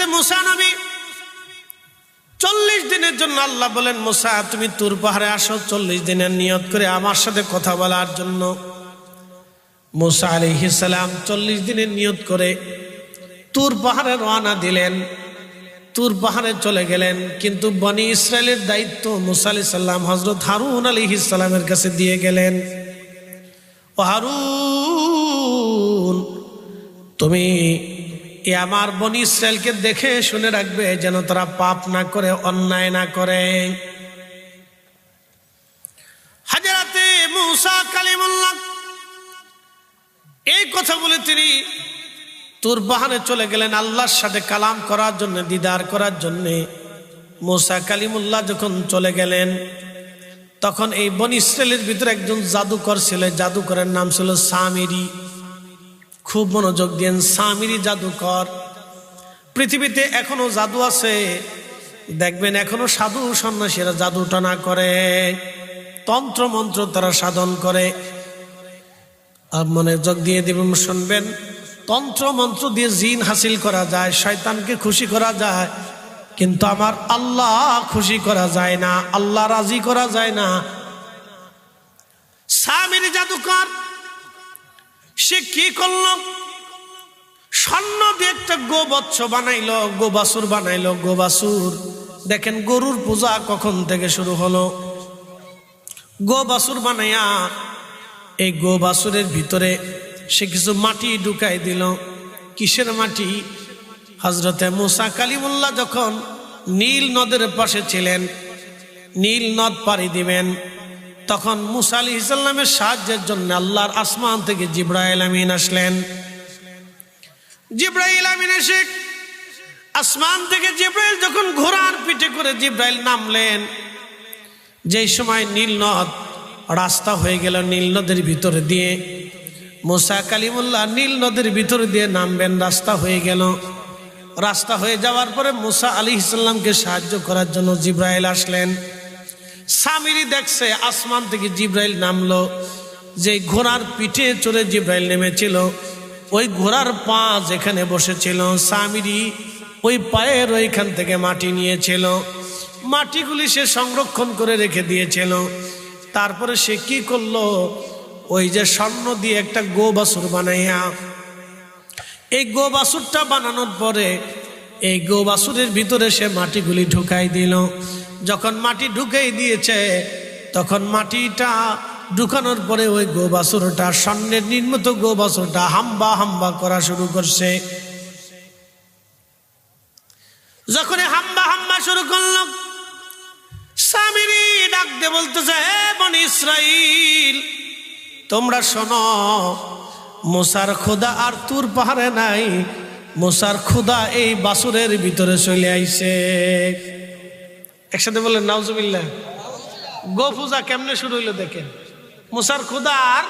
হযরতে মুসা নবী 40 দিনের জন্য আল্লাহ বলেন, মুসা তুমি তুর পাহাড়ে আসো 40 দিনের নিয়ত করে আমার সাথে কথা বলার জন্য। মুসা আলাইহিস সালাম 40 দিনের নিয়ত করে তুর পাহাড়ে রওনা দিলেন। তুর পাহাড়ে চলে গেলেন, কিন্তু বনি ইসরায়েলের দায়িত্ব মুসা আলাইহিস সালাম হযরত হারুন আলাইহিস সালামের কাছে দিয়ে গেলেন। ও হারুন, তুমি আমার বনি ইসরায়েলকে দেখে শুনে রাখবে যেন তারা পাপ না করে, অন্যায় না করে। হযরতে মুসা কালিমুল্লাহ এই কথা বলে তিনি তুর পাহাড়ে চলে গেলেন আল্লাহর সাথে কালাম করার জন্য, দিদার করার জন্য। মুসা কালিমুল্লাহ যখন চলে গেলেন, তখন এই বনি ইসরায়েলের ভিতরে একজন জাদুকর ছিল। জাদুকরের নাম ছিল সামিরি। খুব মনোযোগ দেন, সামিরি জাদুকর। পৃথিবীতে এখনো জাদু আছে, দেখবেন এখনো সাধু সন্ন্যাসীরা জাদু টানা করে, তন্ত্র মন্ত্র তারা সাধন করে। আর মনোযোগ দিয়ে দিবেন, শুনবেন, তন্ত্র মন্ত্র দিয়ে জিন হাসিল করা যায়, শয়তানকে খুশি করা যায়, কিন্তু আমার আল্লাহ খুশি করা যায় না, আল্লাহ রাজি করা যায় না। সামিরি জাদুকর সে কি করল? স্বর্ণ দিয়ে একটা গোবৎস বানাইলো, গোবাসুর বানাইলো। গোবাসুর, দেখেন গরুর পূজা কখন থেকে শুরু হলো। গোবাসুর বানাইয়া এই গোবাসুরের ভিতরে সে কিছু মাটি ঢুকাই দিল। কিসের মাটি? হযরতে মুসা কালিমুল্লাহ যখন নীল নদের পাশে ছিলেন, নীল নদ পাড়ি দিবেন, তখন মুসা আলাইহিস সালামের সাহায্যের জন্য আল্লাহর আসমান থেকে জিবরাইল আমিন আসলেন। জিবরাইল আমিন এসে আসমান থেকে জিবরাইল যখন ঘোড়ার পিঠে করে জিবরাইল নামলেন, যেই সময় নীল নদ রাস্তা হয়ে গেল নীল নদের ভিতরে দিয়ে, মুসা কালিমুল্লাহ নীল নদের ভিতরে দিয়ে নামবেন, রাস্তা হয়ে গেল। রাস্তা হয়ে যাওয়ার পরে মুসা আলাইহিস সালামকে সাহায্য করার জন্য জিবরাইল আসলেন। সামিরি দেখছে আসমান থেকে জিবরাইল নামলো, যে ঘোড়ার পিঠে চড়ে জিবরাইল নেমেছিল, ওই ঘোড়ার পা যেখানে বসেছিল সামিরি ওই পায়ের ওইখান থেকে মাটি নিয়েছিল। মাটিগুলি সে সংরক্ষণ করে রেখে দিয়েছিল। তারপরে সে কি করলো? ওই যে স্বর্ণ দিয়ে একটা গোবাসুর বানাইয়া, এই গোবাসুরটা বানানোর পরে এই গোবাসুরের ভিতরে সে মাটিগুলি ঢুকাই দিল। যখন মাটি ঢুকাই দিয়েছে, তখন মাটিটা ঢুকানোর পরে ওই গোবাসুরটা, স্বর্ণের নির্মিত গোবাসুরটা হাম্বা হাম্বা করা শুরু করছে। যখন হাম্বা হাম্বা শুরু করল, সামিরি ডাক দিয়ে বলতেছে, হে বনি ইসরাইল, তোমরা শোনো, মুসার খোদা আর তুর পাহাড়ে নাই, মুসার খোদা এই বাসুরের ভিতরে চলে আইছে। একসাথে বলেন নাউজুবিল্লাহ। গো পূজা কেমনে শুরু হইলো দেখেন। মুসার খোদা আর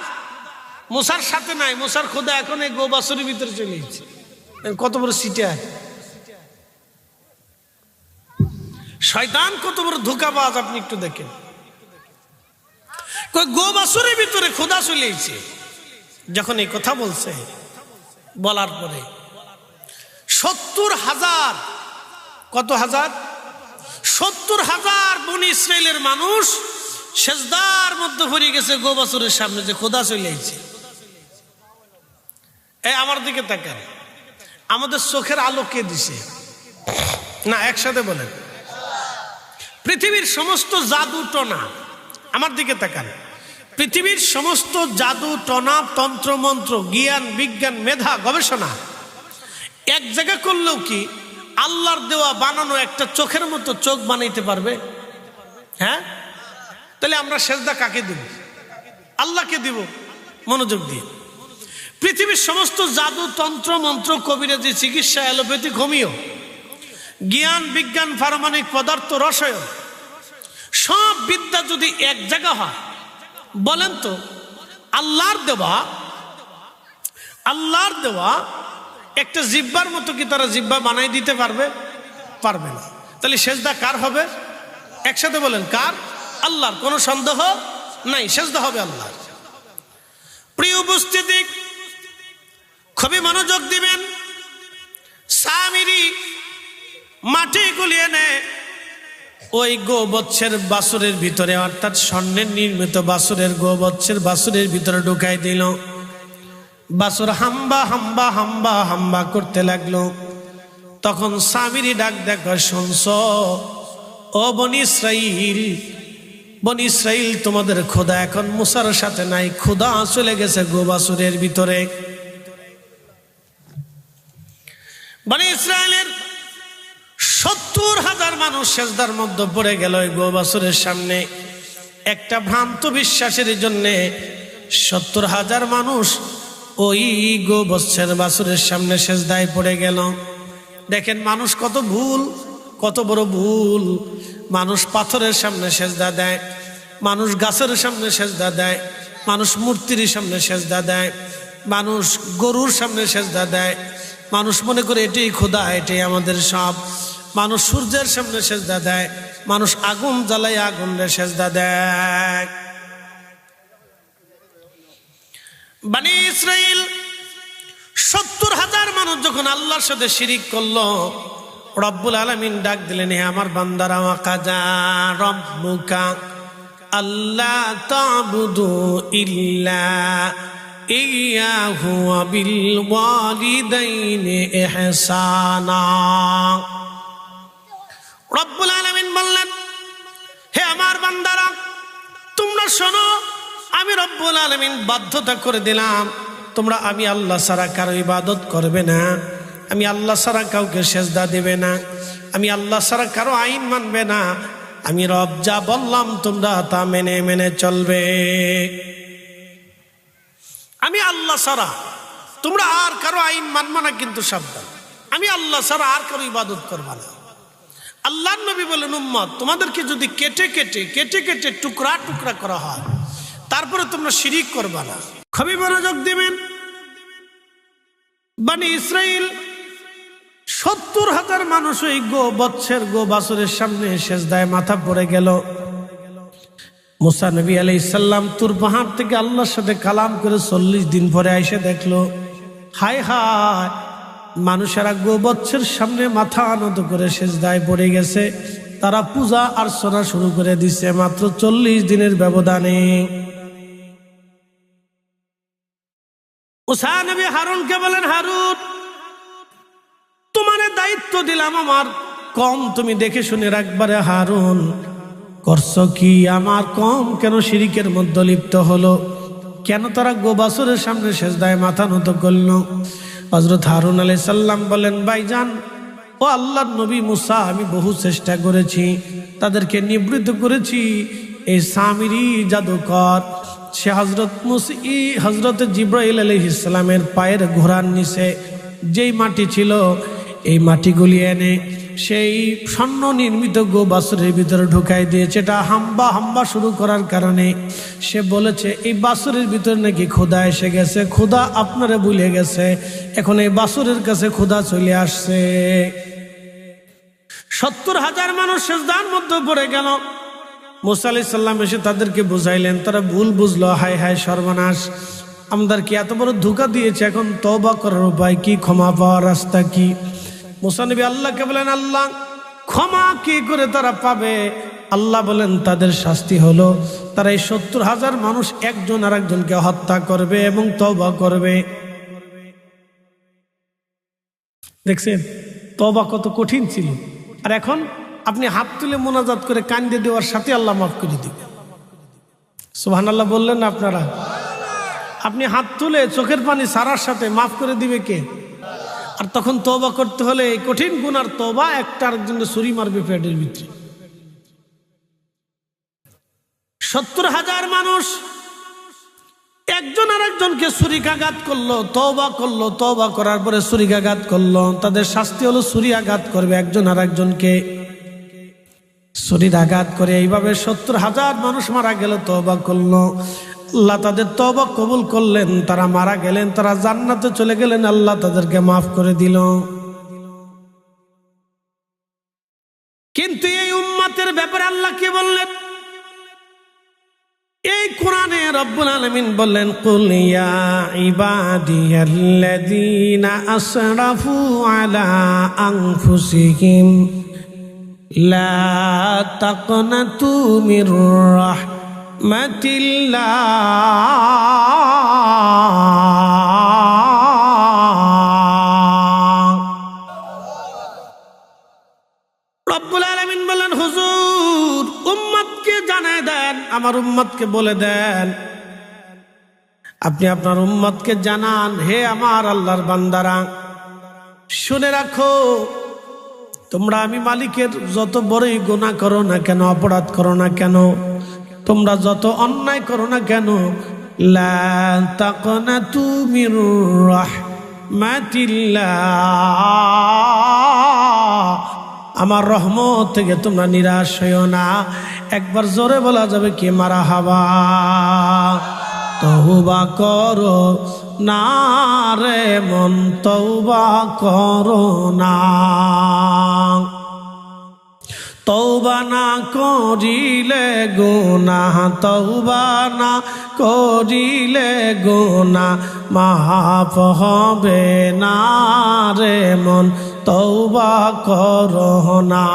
মুসার সাথে নাই, মুসার খোদা এখন এই গো বাসুরের ভিতরে চলে আইছে। কত বড় সিটার শয়তান, কত বড় ধোঁকাবাজ, আপনি একটু দেখেন। গো বাসুরের ভিতরে খোদা চলে আইছে। যখন এই কথা বলছে, বলার পরে 70,000, কত হাজার? 70,000 বনি ইসরায়েলের মানুষ সেজদার মধ্যে পড়ে গেছে গো বাছুরের সামনে, যে খোদা চলে আইছে। এই আমার দিকে তাকান, আমাদের চোখের আলো কে দিছে? না, একসাথে বলেন। পৃথিবীর সমস্ত জাদু টনা, আমার দিকে তাকান, পৃথিবীর সমস্ত জাদু টনা, তন্ত্র মন্ত্র, জ্ঞান বিজ্ঞান, মেধা গবেষণা এক জায়গা করলেও কি আল্লাহর দেওয়া বানানো একটা চোখের মতো চোখ বানাইতে পারবে? হ্যাঁ? তাহলে আমরা সেজদা কাকে দিব? আল্লাহকে দিব। মনোযোগ দিয়ে, পৃথিবীর সমস্ত জাদু তন্ত্র মন্ত্র, কবিরাজি, চিকিৎসা, অ্যালোপ্যাথিক, হোমিও, জ্ঞান বিজ্ঞান, পারমাণবিক পদার্থ, রসায়ন, সব বিদ্যা যদি এক জায়গা হয়, বলেন তো আল্লাহর দেওয়া একটা জিব্বার মতো কি তারা জিব্বা বানাই দিতে পারবে? পারবে না। তাহলে সেজদা কার হবে? একসাথে বলেন, কার? আল্লাহর, কোনো সন্দেহ নাই, সেজদা হবে আল্লাহর। প্রিয় উপস্থিতি, খুবই মনোযোগ দিবেন। সামিরি মাটিগুলি এনে ওই গোবৎসের বাছুরের ভিতরে, অর্থাৎ স্বর্ণের নির্মিত বাছুরের গোবৎসের বাছুরের ভিতরে ঢুকাই দিল। বাছুর হাম্বা হাম্বা হাম্বা হাম্বা করতে লাগলো। তখন সামিরি ডাক দেখো, শুনছ ও বনি ইসরাইল, বনি ইসরাইল তোমাদের খোদা এখন মুসার সাথে নাই, খোদা চলে গেছে গোবাছুরের ভিতরে। বনি ইসরাইলের 70,000 মানুষ সেজদার মধ্যে পড়ে গেল ওই গোবাছুরের সামনে। একটা ভ্রান্ত বিশ্বাসের জন্য 70,000 মানুষ ওই গোবৎসের বাছুরের সামনে সেজদায় পড়ে গেল। দেখেন মানুষ কত ভুল, কত বড় ভুল। মানুষ পাথরের সামনে সেজদা দেয়, মানুষ গাছের সামনে সেজদা দেয়, মানুষ মূর্তির সামনে সেজদা দেয়, মানুষ গরুর সামনে সেজদা দেয়, মানুষ মনে করে এটাই খোদা, এটাই আমাদের সব। মানুষ সূর্যের সামনে সেজদা দেয়, মানুষ আগুন জ্বালায় আগুনের সেজদা দেয়। বনি ইসরাইল 70,000 মানুষ যখন আল্লাহর সাথে শিরিক করলো, রব্বুল আলামিন ডাক দিলেন, হে আমার বান্দারা, ওয়াকাযা রব্বুকা আল্লা তা'বুদু ইল্লা ইয়্যাহু ওয়া বিল ওয়ালিদাইনি ইহসানা। রব্বুল আলামিন বললেন, হে আমার বান্দারা, তোমরা শোনো, আমি রব্বুল আলামিন বাধ্যতা করে দিলাম, তোমরা আমি আল্লাহ ছাড়া কারো ইবাদত করবে না, আমি আল্লাহ ছাড়া কাউকে সেজদা দেবে না, আমি আল্লাহ ছাড়া কারো আইন মানবে না, আমি রব যা বললাম তোমরা তা মেনে মেনে চলবে। আমি আল্লাহ ছাড়া তোমরা আর কারো আইন মানবে না, কিন্তু সাবধান, আমি আল্লাহ ছাড়া আর কারো ইবাদত করবে না। আল্লাহর নবী বলেন, উম্মত তোমাদেরকে যদি কেটে কেটে কেটে কেটে টুকরা টুকরা করা হয়, তারপরে তোমরা শিরিক করবে না। খুবই মনোযোগ দিবেন। বনি ইসরাইল 70,000 মানুষ ওই গোবৎসের গোবাছুরের সামনে সেজদায় মাথা পড়ে গেল। মুসা নবী আলাইহিস সালাম তুর পাহাড় থেকে আল্লাহর সাথে কালাম করে 40 দিন পরে এসে দেখলো, হায় হায়, মানুষেরা গোবৎসের সামনে মাথা নত করে সেজদায় পড়ে গেছে, তারা পূজা অর্চনা শুরু করে দিছে মাত্র 40 দিনের ব্যবধানে। মুসা নবী হারুনকে বলেন, হারুন, তোমার দায়িত্ব দিলাম আমার কম, তুমি দেখে শুনে রাখবারে। হারুন, করছো কি? আমার কম কেন শিরিকের মধ্যে লিপ্ত হলো? কেন তারা গোবাছুরের সামনে সেজদায় মাথা নত করলো? হযরত হারুন আলাইহিস সালাম বলেন, ভাইজান, ও আল্লাহর নবী মুসা, আমি বহু চেষ্টা করেছি, তাদেরকে নিবৃত্ত করেছি। এই সামিরি জাদুকর, সে হযরত জিবরাইল আলাইহিস সালামের পায়ের ঘোড়ার নিচে যেই মাটি ছিল, এই মাটিগুলি এনে সেই স্বর্ণ নির্মিত গোবাছুরের ভিতরে ঢুকাই দিয়েছে। এটা হাম্বা হাম্বা শুরু করার কারণে সে বলেছে, এই বাছুরের ভিতরে নাকি খোদা এসে গেছে, খোদা আপনারে ভুলে গেছে, এখন এই বাছুরের কাছে খোদা চলে আসছে। 70,000 মানুষ সেজদার মধ্যে পড়ে গেল। মুসা আলাইহিস সালাম এসে তাদেরকে বুঝাইলেন, তারা ভুল বুঝলো, হায় হায় সর্বনাশ, আমাদেরকে এত বড় ধোঁকা দিয়েছে, এখন তওবা করার উপায় কি, ক্ষমা পাওয়ার রাস্তা কি? মুসা নবী আল্লাহকে বলেন, আল্লাহ, ক্ষমা কি করে তারা পাবে? আল্লাহ বলেন, তাদের শাস্তি হলো তারা এই 70,000 মানুষ একজন আর একজনকে হত্যা করবে এবং তওবা করবে। দেখছেন তওবা কত কঠিন ছিল, আর এখন আপনি হাত তুলে মোনাজাত করে কান্দে দেওয়ার সাথে আল্লাহ মাফ করে দিবে। সুবহানাল্লাহ বললেন না আপনারা? আপনি হাত তুলে চোখের পানি সারার সাথে মাফ করে দিবে কে? আর তখন তওবা করতে হলে এই কঠিন গুনার তওবা, একটা আরেকজনের ছুরি মারবে পেটের ভিতরে। 70,000 মানুষ একজন আরেকজনকে ছুরিকাঘাত করলো, তওবা করলো, তওবা করার পরে ছুরিকাঘাত করলো, তাদের শাস্তি হলো ছুরি আঘাত করবে একজন আরেকজনকে, ছুরির আঘাত করে। এইভাবে 70,000 মানুষ মারা গেল, তওবা করলো। আল্লাহ তাদের তওবা কবুল করলেন, তারা মারা গেলেন, তারা জান্নাতে চলে গেলেন, আল্লাহ তাদেরকে মাফ করে দিল। কিন্তু এই উম্মতের ব্যাপারে আল্লাহ কি বললেন? এই কোরআনে রব্বুল আলামিন বললেন, কুল ইয়া ইবাদিয়াল্লাযীনা আসরাফু আলা আনফুসিহিম লা তাকনাতু মির রাহমাতিল্লাহ। রব্বুল আলামিন বলেন, হুজুর উম্মতকে জানায় দেন, আমার উম্মতকে বলে দেন, আপনি আপনার উম্মতকে জানান, হে আমার আল্লাহর বান্দারা, শুনে রাখো, তোমরা আমি মালিকের যত বড়ই গুনাহ করো না কেন, অপরাধ করো না কেন, তোমরা যত অন্যায় করো না কেন, লা তাকনাতু মির রাহমাতিল্লাহ, আমার রহমত থেকে তোমরা নিরাশ হইও না। একবার জোরে বলা যাবে কি মারহাবা। তওবা করো না রে মন, তওবা করো না, তওবা না করিলে গুনাহ, তওবা না করিলে গুনাহ মাফ হবে না রে মন, তওবা করো না।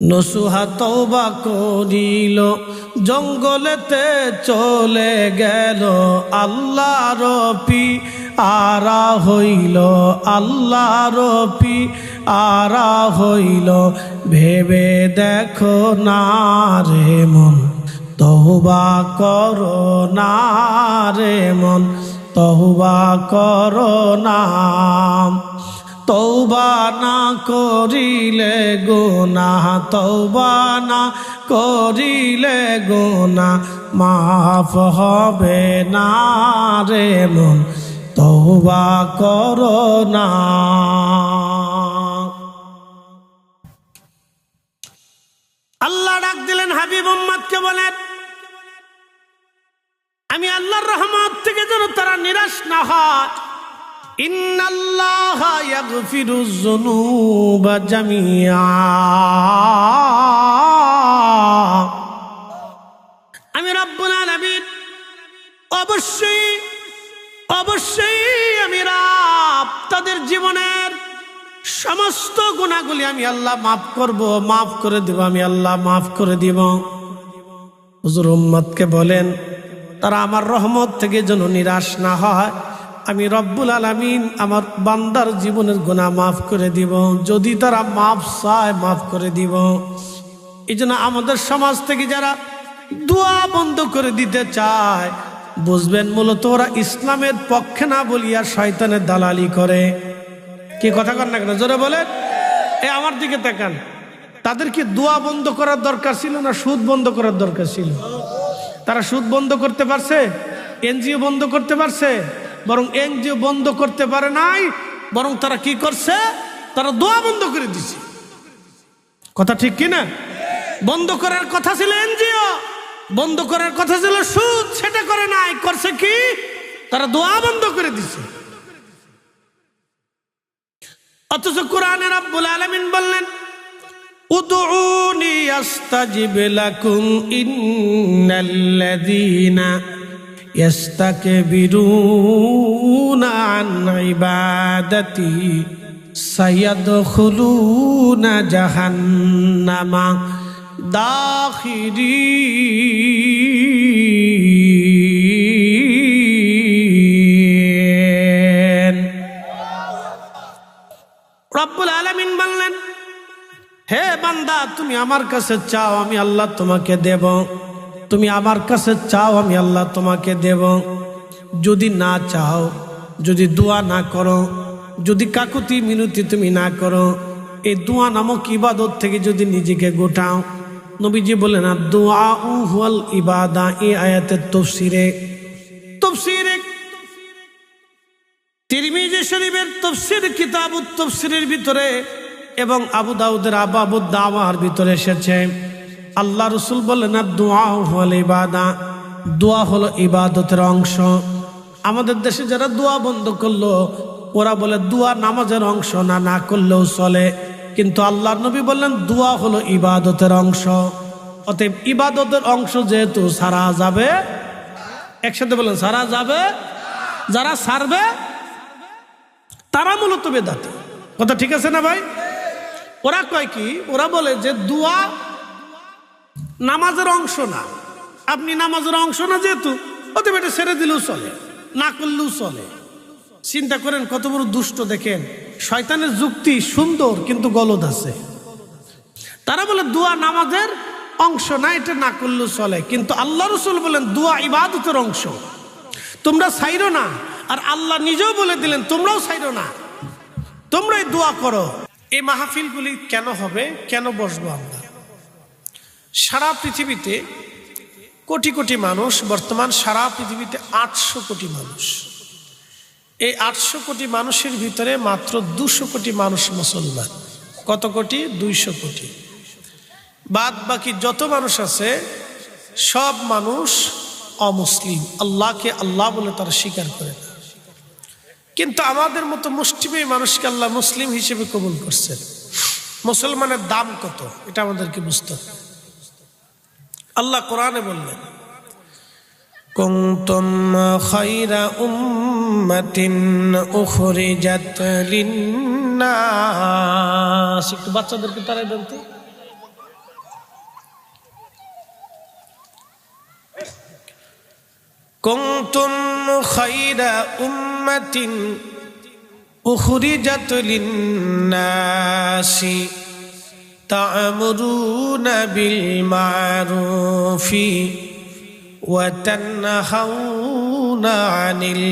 নসুহা তওবা করিল, জঙ্গলেতে চলে গেল, আল্লাহর পিয়ারা হইল, আল্লাহর পিয়ারা হইল, ভেবে দেখো না রে মন, তওবা করো না রে মন, তওবা করো না। তওবা না করিলে গুনাহ, তওবা না করিলে গুনাহ মাফ হবে না রে মন, তওবা করো না। আল্লাহ ডাক দিলেন হাবিব উম্মতকে বলেন, আমি আল্লাহর রহমত থেকে যেন তারা নিরাশ না হয়। ইন্নাল্লাহা ইয়াগফিরুয যুনুবা জামিআ, আমি রব্বুল আলামিন অবশ্যই অবশ্যই আমি রব তাদের জীবনের সমস্ত গুনাহগুলি আমি আল্লাহ মাফ করব, মাফ করে দেব, আমি আল্লাহ মাফ করে দিব। হুজুর উম্মতকে বলেন তারা আমার রহমত থেকে যেন নিরাশ না হয়। আমি রব্বুল আলামিন আমার বান্দার জীবনের গুনাহ মাফ করে দিব, যদি তারা মাফ চায় মাফ করে দিব। এই জন্য আমাদের সমাজ থেকে যারা দোয়া বন্ধ করে দিতে চায়, বুঝবেন মূলত ওরা ইসলামের পক্ষে না বলিয়া শয়তানের দালালি করে। কি কথা কর না কেন, জোরে বলেন। আমার দিকে তাকান, তাদের কি দোয়া বন্ধ করার দরকার ছিল না সুদ বন্ধ করার দরকার ছিল? তারা সুদ বন্ধ করতে পারছে? এনজিও বন্ধ করতে পারছে? বরং এনজিও বন্ধ করতে পারে নাই, বরং তারা কি করছে, তারা দোয়া বন্ধ করে দিছে। কথা ঠিক কিনা? বন্ধ করার কথা ছিল এনজিও, বন্ধ করার কথা ছিল সুদ, সেটা করে নাই, করছে কি, তারা দোয়া বন্ধ করে দিছে। অথচ কোরআনে রব্বুল আলামিন বললেন, উদউনি আস্তাজিব লাকুম ইন্নাল্লাযীনা ইয়াস্তাকবিরুনা আন ইবাদাতি সায়াদখুলুনা জাহান্নামা দাখিরিন। রব্বুল আলামিন বললেন, হে বান্দা তুমি আমার কাছে চাও, আমি আল্লাহ তোমাকে দেব। তুমি আমার কাছে চাও, আমি আল্লাহ তোমাকে দেব। যদি না চাও, যদি দোয়া না করো, যদি কাকুতি মিনতি তুমি না করো, এই দোয়া নামক ইবাদত থেকে যদি নিজেকে গোটাও, নবীজি বলেন দোয়া হুয়াল ইবাদা। এই আয়াতের তাফসীরে তিরমিজি শরীফের তাফসীর কিতাবুত তাফসীরের ভিতরে এবং আবু দাউদের আবাবুদ দাওয়ার ভিতরে এসেছে, আল্লাহ রাসূল বলেন দোয়া হুয়াল ইবাদা, দোয়া হলো ইবাদতের অংশ। আমাদের দেশে যারা দোয়া বন্ধ করলো, ওরা বলে দোয়া নামাজের অংশ না, না করলেও চলে। কিন্তু আল্লাহর নবী বললেন দোয়া হলো ইবাদতের অংশ। অতএব ইবাদতের অংশ যেহেতু সারা যাবে, একসাথে বলেন সারা যাবে, যারা সারবে তারা মূলত বেদাতি। কথা ঠিক আছে না ভাই? ওরা কয় কি, ওরা বলে যে দোয়া নামাজের অংশ না। আপনি নামাজের অংশ না যেহেতু, অতএব এটা ছেড়ে দিলেও চলে, না করলেও চলে। চিন্তা করেন কত বড় দুষ্ট। দেখেন শয়তানের যুক্তি সুন্দর কিন্তু গলদ আছে। তারা বলে দোয়া নামাজের অংশ না, এটা না করলেও চলে। কিন্তু আল্লাহ রাসূল বলেন দোয়া ইবাদতের অংশ, তোমরা ছাইরো না। আর আল্লাহ নিজেও বলে দিলেন তোমরাও ছাইরো না, তোমরাই দোয়া করো। এই মাহফিলগুলি কেন হবে, কেন বসবো আমরা? সারা পৃথিবীতে কোটি কোটি মানুষ, বর্তমান সারা পৃথিবীতে 800 কোটি মানুষ। এই 800 কোটি মানুষের ভিতরে মাত্র 200 কোটি মানুষ মুসলমান। কত কোটি? 200 কোটি। বাদ বাকি যত মানুষ আছে সব মানুষ অমুসলিম, আল্লাহকে আল্লাহ বলে তারা স্বীকার করে না। কিন্তু আমাদের মতো মুসলিম মানুষকে আল্লাহ মুসলিম হিসেবে কবুল করছেন। মুসলমানের দাম কত এটা আমাদেরকে বুঝতে হবে। আল্লাহ কোরআনে বললেন, কুনতুম খায়রা উম্মাতিন উখরিজাত লিন্নাস। একটু বাচ্চাদেরকে তারাই দেন তো। কুনতুম খায়রা উম্মাতিন উখরিজাত লিন্নাসি তা'মুরুনা বিল মা'রুফি ওয়া তানহাউনা আনিল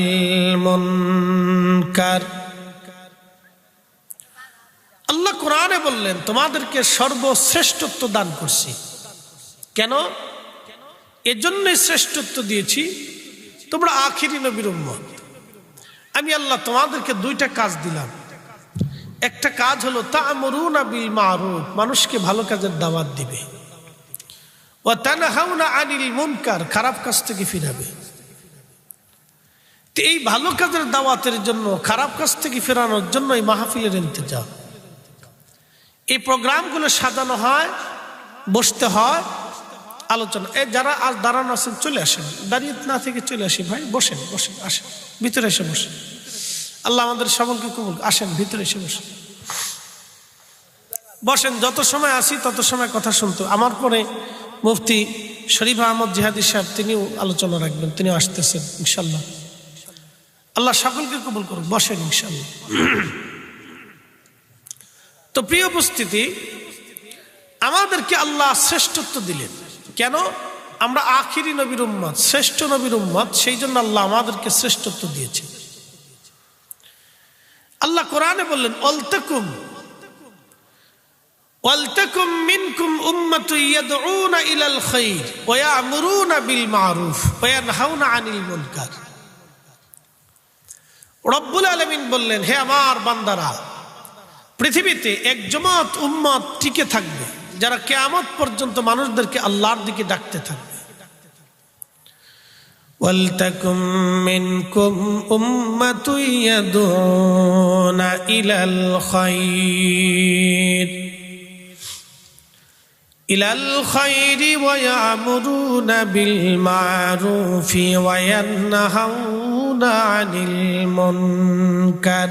মুনকার। আল্লাহ কোরআনে বললেন তোমাদেরকে সর্বশ্রেষ্ঠত্ব দান করছি। কেন? এজন্যই শ্রেষ্ঠত্ব দিয়েছি, তোমরা আখিরি নবীর উম্মত। আমি আল্লাহ তোমাদেরকে 2টা কাজ দিলাম। একটা কাজ হলো তা'মুরুনা বিল মা'রুফ, মানুষকে ভালো কাজের দাওয়াত দিবে। ওয়া তানহাউনা আনিল মুনকার, খারাপ কাজ থেকে ফিরাবে। তো এই ভালো কাজের দাওয়াতের জন্য, খারাপ কাজ থেকে ফেরানোর জন্য এই মাহফিলের ইন্তজাম। এই প্রোগ্রামগুলো সাজানো হয়, বসতে হয়, আলোচনা। এই যারা আজ দাঁড়ানো আছেন চলে আসেন, দাঁড়িয়ে না থেকে চলে আসি ভাই, বসেন বসেন, আসেন ভিতরে এসে বসেন। আল্লাহ আমাদের সকলকে কবুল। আসেন ভিতরে এসে বসেন, বসেন। যত সময় আসি তত সময় কথা শুনতে। আমার পরে মুফতি শরীফ আহমদ জিহাদি সাহেব তিনিও আলোচনা রাখবেন, তিনিও আসতেছেন ইনশাল্লাহ। আল্লাহ সকলকে কবুল করুন। বসেন ইনশাল্লাহ। তো প্রিয় উপস্থিতি, আমাদেরকে আল্লাহ শ্রেষ্ঠত্ব দিলেন। কেন? আমরা আখিরি নবীর উম্মত, শ্রেষ্ঠ নবীর উম্মত, সেই জন্য আল্লাহ আমাদেরকে শ্রেষ্ঠত্ব দিয়েছে। আল্লাহ কোরআনে বললেন ওয়ালতাকুম মিনকুম উম্মাতুন ইয়াদউনা ইলাল খায়র ওয়া ইয়া'মুরুনা বিল মা'রুফ ওয়া ইয়ানহাউনা আনিল মুনকার। রব্বুল আলামিন বললেন, হে আমার বান্দারা, পৃথিবীতে এক জমাত উম্মত টিকে থাকবে যারা কিয়ামত পর্যন্ত মানুষদেরকে আল্লাহর দিকে ডাকতে থাকবে। ওয়ালতাকুম মিনকুম উম্মাতুন ইয়াদউনা ইলাল খায়রি ওয়া ইয়া'মুরুনা বিল মা'রুফি ওয়া ইয়ানহাউনা আনিল মুনকার।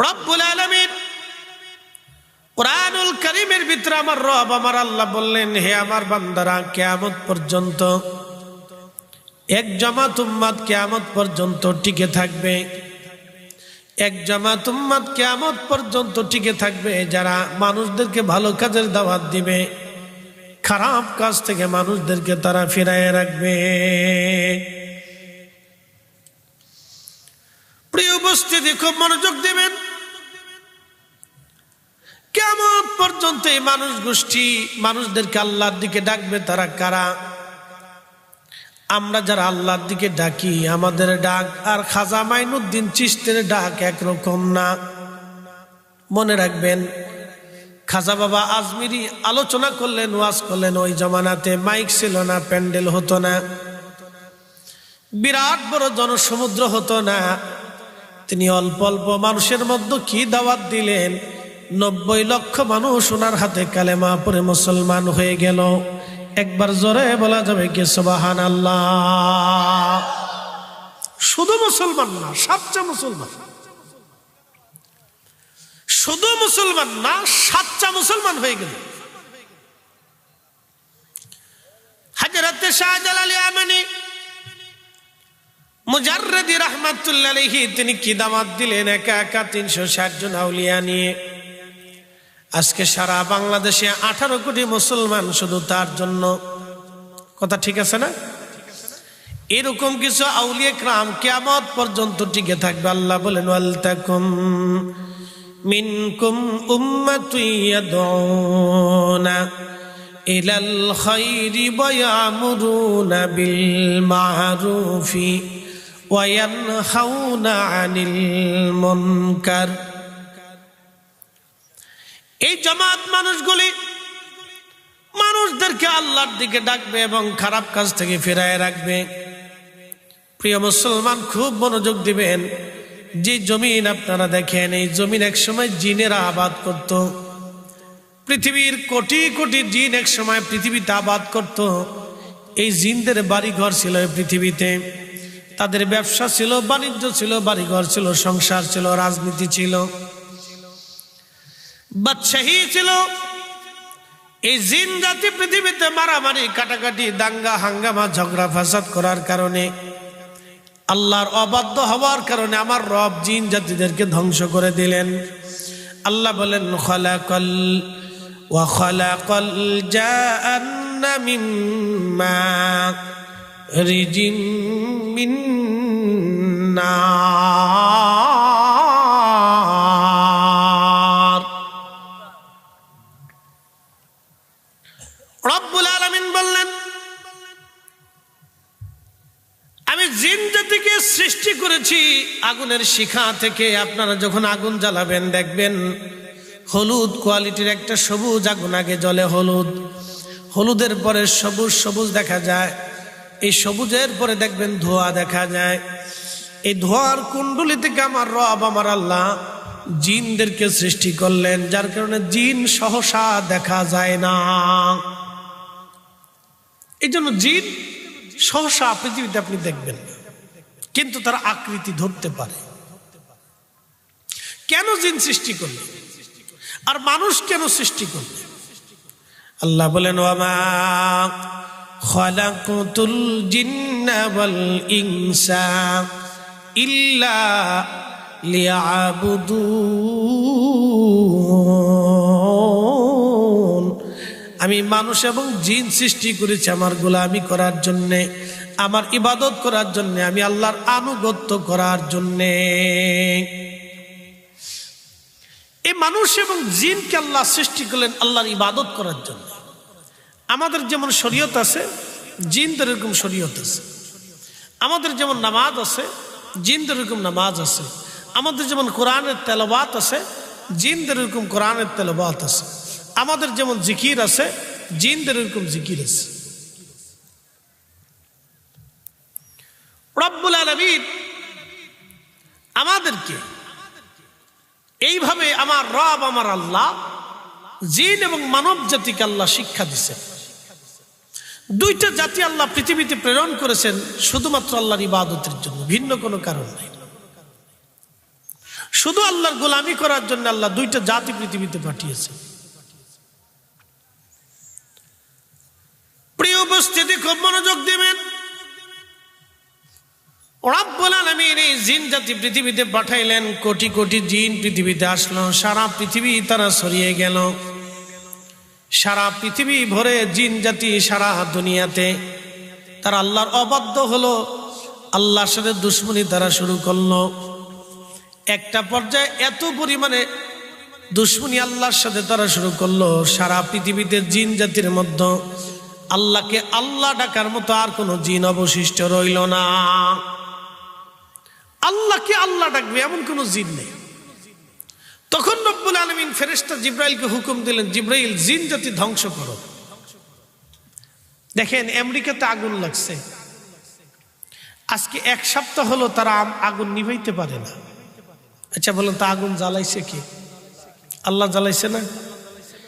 রব্বুল আলামিন কুরআনুল কারীমের ভিতরে আমার রব, আমার আল্লাহ বললেন, হে আমার বান্দারা, কিয়ামত পর্যন্ত এক জামাত উম্মত কিয়ামত পর্যন্ত টিকে থাকবে। এক জামাত উম্মত কিয়ামত পর্যন্ত টিকে থাকবে যারা মানুষদেরকে ভালো কাজের দাওয়াত দিবে, খারাপ কাজ থেকে মানুষদেরকে তারা ফিরায় রাখবে। প্রিয় উপস্থিতি, খুব মনোযোগ দিবেন। কিয়ামত পর্যন্ত এই মানুষ গোষ্ঠী মানুষদেরকে আল্লাহর দিকে ডাকবে। তারা কারা? আমরা যারা আল্লাহর দিকে ডাকি, আমাদের ডাক আর খাজা মাইনুদ্দিন চিশতির ডাক একরকম না। মনে রাখবেন, খাজা বাবা আজমিরি আলোচনা করলেন, ওয়াজ করলেন, ওই জমানাতে মাইক ছিল না, প্যান্ডেল হতো না, বিরাট বড় জনসমুদ্র হতো না। তিনি অল্প অল্প মানুষের মধ্যে কি দাওয়াত দিলেন, 90 লক্ষ মানুষ ওনার হাতে কালেমা পড়ে মুসলমান হয়ে গেল। একবার জোরে বলা যাবে কি সুবহানাল্লাহ? শুধু মুসলমান না, সাচ্চা মুসলমান। শুধু মুসলমান না, সাচ্চা মুসলমান হয়ে গেল। হযরত শাহজালাল ইয়ামানি মুজাররদি রাহমাতুল্লাহ আলাইহি তিনি কি দাওয়াত দিলেন, একা একা 360 জন আউলিয়া নিয়ে। আজকে সারা বাংলাদেশে 18 কোটি মুসলমান শুধু তার জন্য। কথা ঠিক আছে না? এরকম কিছু আউলিয়া کرام কিয়ামত পর্যন্ত টিকে থাকবে। আল্লাহ বলেন ওয়ালতাকুম মিনকুম উম্মাতুন ইয়াদউনা ইলাল খায়রি ওয়া ইয়ামুরুনা বিল মা'রুফি ওয়া ইয়ানহাউনা আনিল মুনকার। এই জামাত মানুষগুলি মানুষদেরকে আল্লাহর দিকে ডাকবে এবং খারাপ কাজ থেকে ফিরায় রাখবে। প্রিয় মুসলমান, খুব মনোযোগ দিবেন। যে জমিন আপনারা দেখেন, এই জমিন একসময় জিনেরা আবাদ করত। পৃথিবীর কোটি কোটি জিন একসময় পৃথিবীতে আবাদ করত। এই জিনদের বাড়িঘর ছিল এই পৃথিবীতে, তাদের ব্যবসা ছিল, বাণিজ্য ছিল, বাড়িঘর ছিল, সংসার ছিল, রাজনীতি ছিল, বাদশাহী ছিল। এই জিন জাতি পৃথিবীতে মারামারি, কাটাকাটি, দাঙ্গা হাঙ্গামা, ঝগড়া ফাসাদ করার কারণে, আল্লাহর অবাধ্য হওয়ার কারণে আমার রব জিন জাতিদেরকে ধ্বংস করে দিলেন। আল্লাহ বলেন খালাকাল জান্না মিন মারিজিম মিন নার। রব্বুল আলামিন বললেন, আমি জিন জাতিকে সৃষ্টি করেছি আগুনের শিখা থেকে। আপনারা যখন আগুন জ্বালাবেন দেখবেন হলুদ কোয়ালিটির একটা সবুজ আগুন আগে জ্বলে, হলুদ, হলুদের পরে সবুজ সবুজ দেখা যায়। এই সবুজের পরে দেখবেন ধোঁয়া দেখা যায়। এই ধোঁয়ার কুণ্ডলী থেকে আমার রব, আমার আল্লাহ জিনদেরকে সৃষ্টি করলেন, যার কারণে জিন সহসা দেখা যায় না। এই জন্য জিন সহসা পৃথিবীতে আপনি দেখবেন না, কিন্তু তারা আকৃতি ধরতে পারে। কেন জিন সৃষ্টি করলেন আর মানুষ কেন সৃষ্টি করলেন? আল্লাহ বলেন ওয়ামা খালাকুতুল জিন্না ওয়াল ইনসা ইল্লা লিয়াবুদুন। আমি মানুষ এবং জিন সৃষ্টি করেছি আমার গোলামি করার জন্যে, আমার ইবাদত করার জন্যে, আমি আল্লাহর আনুগত্য করার জন্যে। এই মানুষ এবং জিনকে আল্লাহ সৃষ্টি করলেন আল্লাহর ইবাদত করার জন্য। আমাদের যেমন শরীয়ত আছে, জিনদের এরকম শরীয়ত আছে। আমাদের যেমন নামাজ আছে, জিনদের এরকম নামাজ আছে। আমাদের যেমন কোরআনের তেলাওয়াত আছে, জিনদের এরকম কোরআনের তেলাওয়াত আছে। আমাদের যেমন জিকির আছে, জিনদের এরকম জিকির আছে। রব্বুল আলামিন আমাদেরকে এইভাবে, আমার রব আমার আল্লাহ জিন এবং মানব জাতিকে আল্লাহ শিক্ষা দিয়েছেন। দুইটা জাতি আল্লাহ পৃথিবীতে প্রেরণ করেছেন শুধুমাত্র আল্লাহর ইবাদতের জন্য, ভিন্ন কোনো কারণ নাই। শুধু আল্লাহর গোলামি করার জন্য আল্লাহ দুইটা জাতি পৃথিবীতে পাঠিয়েছেন। প্রিয় উপস্থিতি, খুব মনোযোগ দিবেন। রব্বুল আলামিন এই জিন জাতি পৃথিবীতে পাঠাইলেন। কোটি কোটি জিন পৃথিবীতে আসলো, সারা পৃথিবী তারা ছড়িয়ে গেল। সারা পৃথিবী ভরে জিন জাতি সারা দুনিয়াতে তারা আল্লাহর অবাধ্য হলো, আল্লাহর সাথে দুশ্মনী তারা শুরু করলো। একটা পর্যায়ে এত পরিমাণে দুশ্মনী আল্লাহর সাথে তারা শুরু করলো, সারা পৃথিবীতে জিন জাতির মধ্যে আল্লাহকে আল্লাহ ডাকার মতো আর কোনো জিন অবশিষ্ট রইল না। আল্লাহকে আল্লাহ ডাকবে এমন কোনো জিন নেই। তখন রব্বুল আলামিন ফেরেশতা জিব্রাইলকে হুকুম দিলেন, জিব্রাইল জিন জাতি ধ্বংস করো। দেখেন আমেরিকাতে আগুন লাগছে, আজকে 1 সপ্তাহ হলো তারা আগুন নিভাইতে পারে না। আচ্ছা বলেন তো আগুন জ্বালাইছে কে? আল্লাহ জ্বালাইছে না?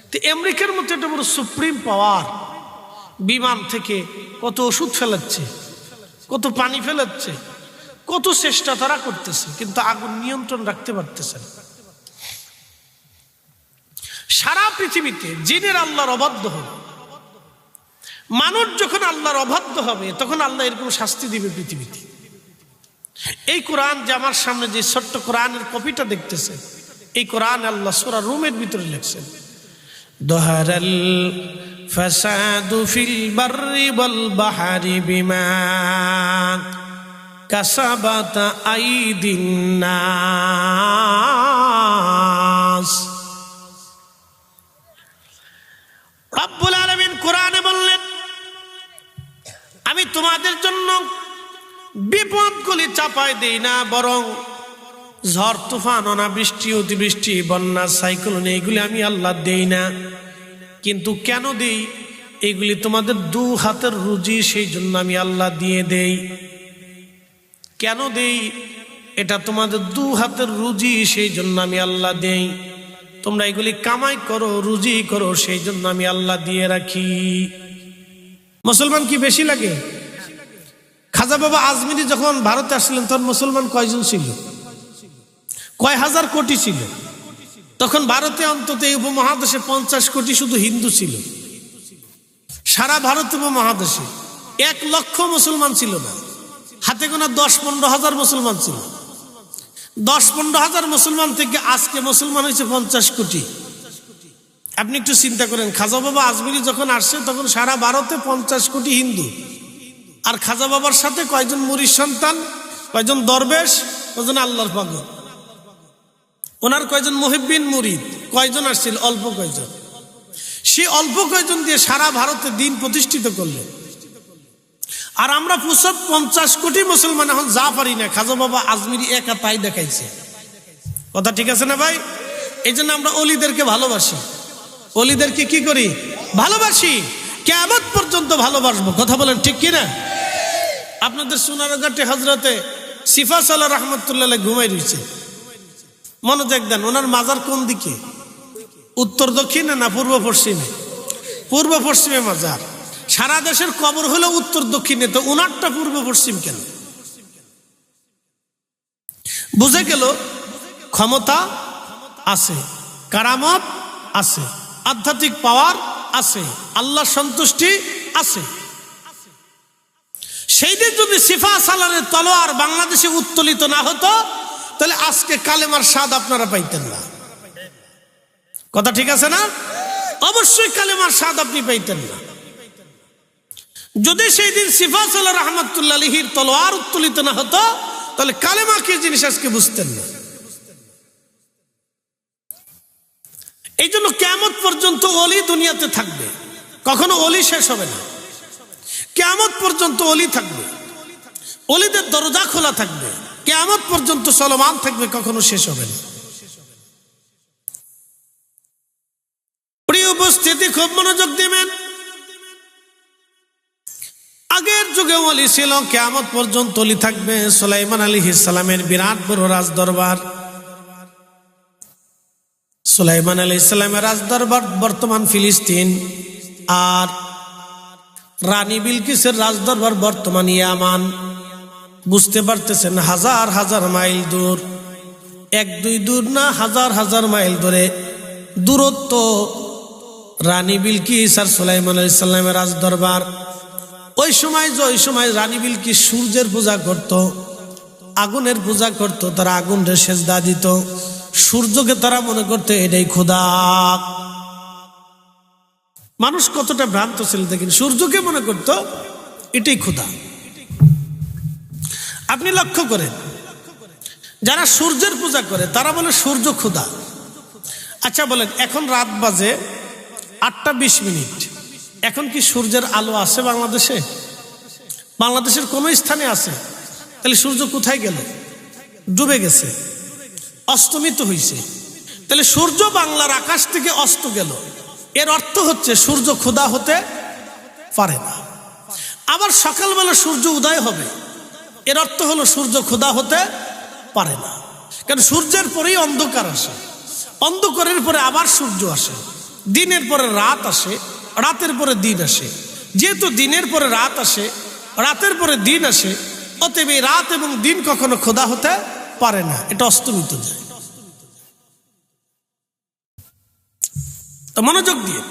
তো আমেরিকার মতো একটা বড় সুপ্রিম পাওয়ার বিমান থেকে কত ওষুধ ফেলাচ্ছে, কত পানি ফেলাচ্ছে, কত চেষ্টা তারা করতেছে, কিন্তু আগুন নিয়ন্ত্রণ রাখতে পারতেছে না। সারা পৃথিবীতে জিনের আল্লাহর অবাধ্য হবে, মানুষ যখন আল্লাহর অবাধ্য হবে তখন আল্লাহ এরকম শাস্তি দিবে পৃথিবীতে। এই কোরআন যে আমার সামনে যে ছোট্ট কোরআনের কপিটা দেখতেছে, এই কোরআন আল্লাহ সূরা রুমের ভিতরে লিখছেন, দহারাল ফাসাদু ফিল বাররি ওয়াল বাহরি বিমা কাসাবাত আইদিন নাস। রব্বুল আলামিন কোরআনে বললেন, আমি তোমাদের জন্য বিপদগুলি চাপাই দেই না, বরং ঝড় তুফান, অনাবৃষ্টি, অতিবৃষ্টি, বন্যা, সাইক্লোন, এইগুলি আমি আল্লাহ দেই না। কিন্তু কেন দেই? এইগুলি তোমাদের দু হাতের রুজি, সেই জন্য আমি আল্লাহ দিয়ে দেই। কেন দেই? এটা তোমাদের দু হাতের রুজি, সেই জন্য আমি আল্লাহ দেই। তোমরা এগুলি কামাই করো, রুজি করো, সেই জন্য আমি আল্লাহ দিয়ে রাখি। মুসলমান কি বেশি লাগে? খাজা বাবা আজমিরি যখন ভারতে আসছিলেন তখন মুসলমান কয়জন ছিল? কয় হাজার কোটি ছিল। তখন ভারতে অন্তত এই উপমহাদেশে 50 কোটি শুধু হিন্দু ছিল। সারা ভারত উপমহাদেশে 1 লক্ষ মুসলমান ছিল না, হাতে গোনা 10-15 হাজার মুসলমান ছিল। 10-15 হাজার মুসলমান থেকে আজকে মুসলমান হয়েছে 50 কোটি। আপনি একটু চিন্তা করেন, খাজা বাবা আজমিরি যখন আসছে তখন সারা ভারতে 50 কোটি হিন্দু, আর খাজা বাবার সাথে কয়জন মুরিদ সন্তান, কয়জন দরবেশ, কয়জন আল্লাহর পাগল, ওনার কয়জন মুহিব্বিন মুরিদ, কয়জন আসছিল? অল্প কয়জন। সে অল্প কয়জন দিয়ে সারা ভারতে দিন প্রতিষ্ঠিত করলেন। আর আমরা 50 কোটি মুসলমান এখন যা পারি না, খাজা বাবা আজমিরি একা তাই দেখাইছে। কথা ঠিক আছে না ভাই? এই জন্য আমরা অলিদেরকে ভালোবাসি। অলিদেরকে কি করি? ভালোবাসি, কিয়ামত পর্যন্ত ভালোবাসবো। কথা বলেন ঠিক কিনা? আপনাদের সোনারঘাটে হজরতে সিফা সালাহ রহমতুল্লাহ ঘুমাই রয়েছে, মনোযোগ দেন। ওনার মাজার কোন দিকে? উত্তর দক্ষিণে না পূর্ব পশ্চিমে? পূর্ব পশ্চিমে মাজার। সারা দেশের কবর হলো উত্তর দক্ষিণে, তো ওনারটা পূর্ব পশ্চিম কেন? বুঝে গেল ক্ষমতা আছে, কারামত আছে, আধ্যাত্মিক পাওয়ার আছে, আল্লাহ সন্তুষ্টি আছে। সেই দিন যদি সিফা সালারের তলোয়ার বাংলাদেশে উত্তোলিত না হতো, তাহলে আজকে কালেমার স্বাদ আপনারা পাইতেন না। কথা ঠিক আছে না? অবশ্যই কালেমার স্বাদ আপনি পাইতেন না। যদি সেই দিন সিফা সালাহ রহমতুল্লাহ আলাইহির তলোয়ার উত্তোলিত না হতো, তাহলে কালেমা কি জিনিস আজকে বুঝতেন না। এই জন্য কিয়ামত পর্যন্ত ওলি দুনিয়াতে থাকবে, কখনো ওলি শেষ হবে না। কিয়ামত পর্যন্ত ওলি থাকবে, ওলিদের দরজা খোলা থাকবে, কিয়ামত পর্যন্ত চলমান থাকবে, কখনো শেষ হবে না। প্রিয় উপস্থিতি, খুব মনোযোগ দিবেন। আগের যুগে ওলি ছিল, কিয়ামত পর্যন্ত ওলি থাকবে। সুলাইমান আলাইহিস সালামের বিরাট বড় রাজদরবার। সুলাইমান আলাইহিস সালামের রাজদরবার বর্তমান ফিলিস্তিন, আর রানী বিলকিসের রাজদরবার বর্তমান ইয়ামান। বুঝতে পারতেছেন, হাজার হাজার মাইল দূর, 1-2 দূর না, হাজার হাজার মাইল ধরে দূরত্ব রানী বিলকিস আর সুলাইমান আলাইহিস সালামের রাজদরবার। ওই সময় রানী বিলকিস সূর্যের পূজা করত, আগুনের পূজা করত, তারা আগুনের সেজদা দিত। সূর্যকে তারা মনে করতো এটাই খোদা। মানুষ কতটা ভ্রান্ত ছিল দেখেন, সূর্যকে মনে করতো এটাই খোদা। আপনি লক্ষ্য করেন, যারা সূর্যের পূজা করে তারা বলে সূর্য খোদা। আচ্ছা বলেন, এখন রাত বাজে 8:20, এখন কি সূর্যের আলো আছে বাংলাদেশে? বাংলাদেশের কোন স্থানে আছে? তাহলে সূর্য কোথায় গেল? ডুবে গেছে, অস্তমিত হয়েছে। তাহলে সূর্য বাংলার আকাশ থেকে অস্ত গেল, এর অর্থ হচ্ছে সূর্য খোদা হতে পারে না। আবার সকালবেলা সূর্য উদয় হবে, এর অর্থ হলো সূর্য খোদা হতে পারে না। কারণ সূর্যের পরেই অন্ধকার আসে, অন্ধকারের পরে আবার সূর্য আসে, দিনের পরে রাত আসে, রাতের পরে দিন আসে। যেহেতু দিনের পরে রাত আসে, রাতের পরে দিন আসে, অতএব এই রাত এবং দিন কখনো খোদা হতে পারে না, এটা অস্তমিত যায়। তো মনোযোগ দিয়ে,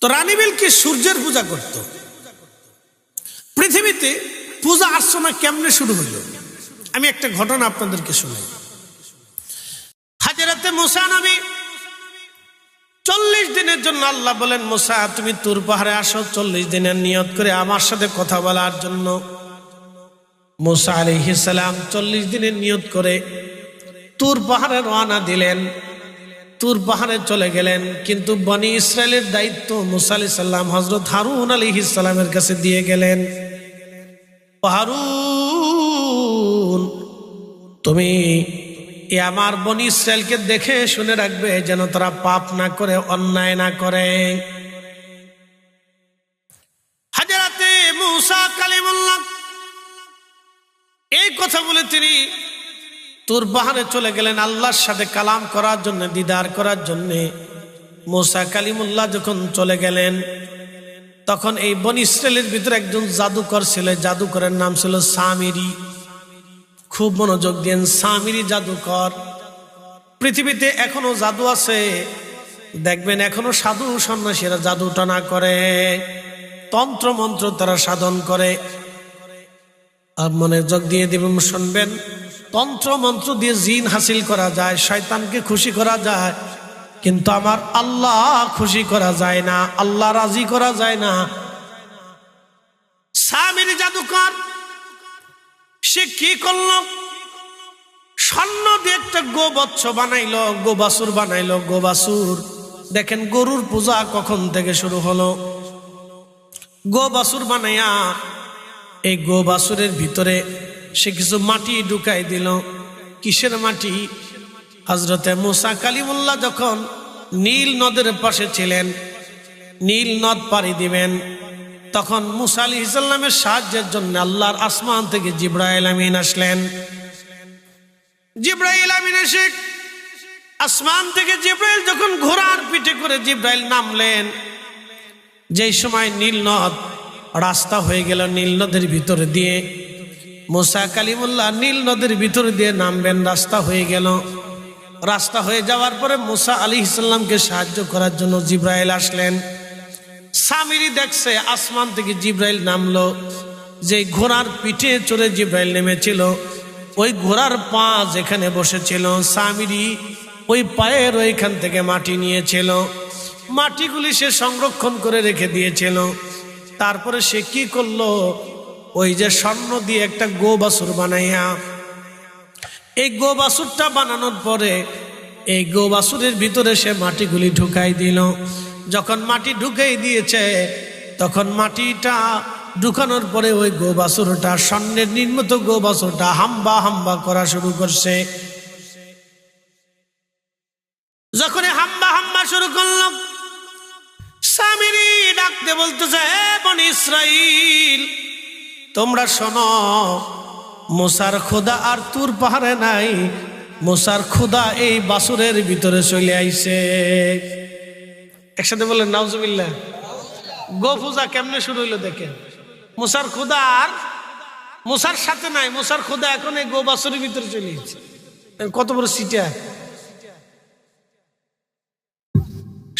তো রানী বিলকিস সূর্যের পূজা করত। পৃথিবীতে পূজা অর্চনা কেমনে শুরু হইল, আমি একটা ঘটনা আপনাদেরকে শোনাই। হাজরাতে মুসা নবী 40 দিনের জন্য আল্লাহ বলেন, মুসা তুমি তুর পাহাড়ে আসো 40 দিনের নিয়ত করে আমার সাথে কথা বলার জন্য। মুসা আলাইহিস সালাম 40 দিনের নিয়ত করে তুর পাহাড়ে রওনা দিলেন। তুর পাহাড়ে চলে গেলেন, কিন্তু বনি ইসরায়েলের দায়িত্ব মুসা আলাইহিস সালাম হযরত হারুন আলাইহিস সালামের কাছে দিয়ে গেলেন। হারুন, তুমি আমার বনি ইসরায়েলকে দেখে শুনে রাখবে যেন তারা পাপ না করে, অন্যায় না করে। হাজরাতে মুসা কালিমুল্লাহ এই কথা বলে তিনি তুর পাহাড়ে চলে গেলেন আল্লাহর সাথে কালাম করার জন্য, দিদার করার জন্য। মুসা কালিমুল্লাহ যখন চলে গেলেন, তখন এই বনি ইসরায়েলের ভিতরে একজন জাদুকর ছিল, জাদুকরের নাম ছিল সামিরি। খুব মনোযোগ দেন, সামিরি জাদুকর। পৃথিবীতে এখনো জাদু আছে, দেখবেন এখনো সাধু সন্ন্যাসীরা জাদু টানা করে, তন্ত্র মন্ত্র তারা সাধন করে। আর মনোযোগ দিয়ে দিবেন, শুনবেন, তন্ত্র মন্ত্র দিয়ে জিন হাসিল করা যায়, শয়তানকে খুশি করা যায়, কিন্তু আমার আল্লাহ খুশি করা যায় না, আল্লাহ রাজি করা যায় না। সামিরি জাদুকর সে কি করল, স্বর্ণ দিয়ে একটা গোবৎস বানাইলো, গোবাসুর বানাইলো। গোবাসুর, দেখেন গরুর পূজা কখন থেকে শুরু হলো। গোবাসুর বানাইয়া এই গোবাসুরের ভিতরে সে কিছু মাটি ঢুকাই দিল। কিসের মাটি? হযরতে মুসা কালিমুল্লাহ যখন নীল নদের পাশে ছিলেন, নীল নদ পাড়ি দিবেন, তখন মুসা আলাইহিস সালামের সাহায্যের জন্য আল্লাহর আসমান থেকে জিবরাইল আমিন আসলেন। জিবরাইল আমিন এসে আসমান থেকে জিবরাইল যখন ঘোড়ার পিঠে করে জিবরাইল নামলেন, যেই সময় নীল নদ রাস্তা হয়ে গেল নীল নদের ভিতরে দিয়ে, মুসা কালিমুল্লাহ নীল নদের ভিতরে দিয়ে নামবেন, রাস্তা হয়ে গেল। রাস্তা হয়ে যাওয়ার পরে মুসা আলাইহিস সালামকে সাহায্য করার জন্য জিবরাইল আসলেন। সামিরি দেখছে আসমান থেকে জিবরাইল নামলো, যে ঘোড়ার পিঠে চড়ে জিবরাইল নেমেছিল, ওই ঘোড়ার পা যেখানে বসেছিল সামিরি ওই পায়ের ওইখান থেকে মাটি নিয়েছিল। মাটিগুলি সে সংরক্ষণ করে রেখে দিয়েছিল। তারপরে সে কি করলো, ওই যে স্বর্ণ দিয়ে একটা গোবাসুর বানাইয়া, এই গোবাসুরটা বানানোর পরে এই গোবাসুরের ভিতরে সে মাটিগুলি ঢুকাই দিল। যখন মাটি ঢুকাই দিয়েছে, তখন মাটিটা ঢুকানোর পরে ওই গোবাসুরটা, স্বর্ণের নির্মিত গোবাসুরটা হাম্বা হাম্বা করা শুরু করছে। যখন হাম্বা হাম্বা শুরু করল, সামিরি ডাকতে বলতেছে, হে বনি ইসরাইল, তোমরা শোনো, মুসার খোদা আর তুর পাহাড়ে নাই, মুসার খোদা এই বাসুরের ভিতরে চলে আইছে। একসাথে বলেন নাউজুবিল্লাহ। গো পূজা কেমনে শুরু হইলো দেখেন। মুসার খোদা আর মুসার সাথে নাই, মুসার খোদা এখন এই গো বাসুরের ভিতরে চলে গেছে। কত বড় সিটা,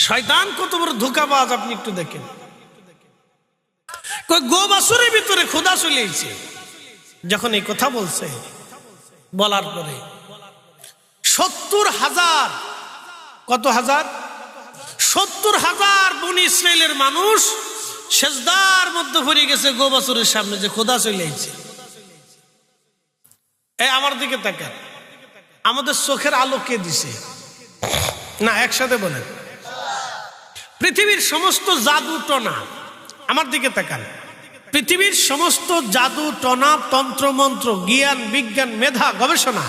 শয়তান কত বড় ধোঁকাবাজ, আপনি একটু দেখেন। গো বাসুরের ভিতরে খোদা চলে এসেছে। যখন এই কথা বলছে, বলার পরে 70,000, কত হাজার? 70,000 বনি ইসরায়েলের মানুষ সেজদার মধ্যে পড়ে গেছে গো বাছুরের সামনে, যে খোদা চলে আইছে। এই আমার দিকে তাকান, আমাদের চোখের আলো কে দিছে? না, একসাথে বলেন। পৃথিবীর সমস্ত জাদু টনা, আমার দিকে তাকান, পৃথিবীর সমস্ত জাদু টনা, তন্ত্র মন্ত্র, জ্ঞান বিজ্ঞান, মেধা গবেষণা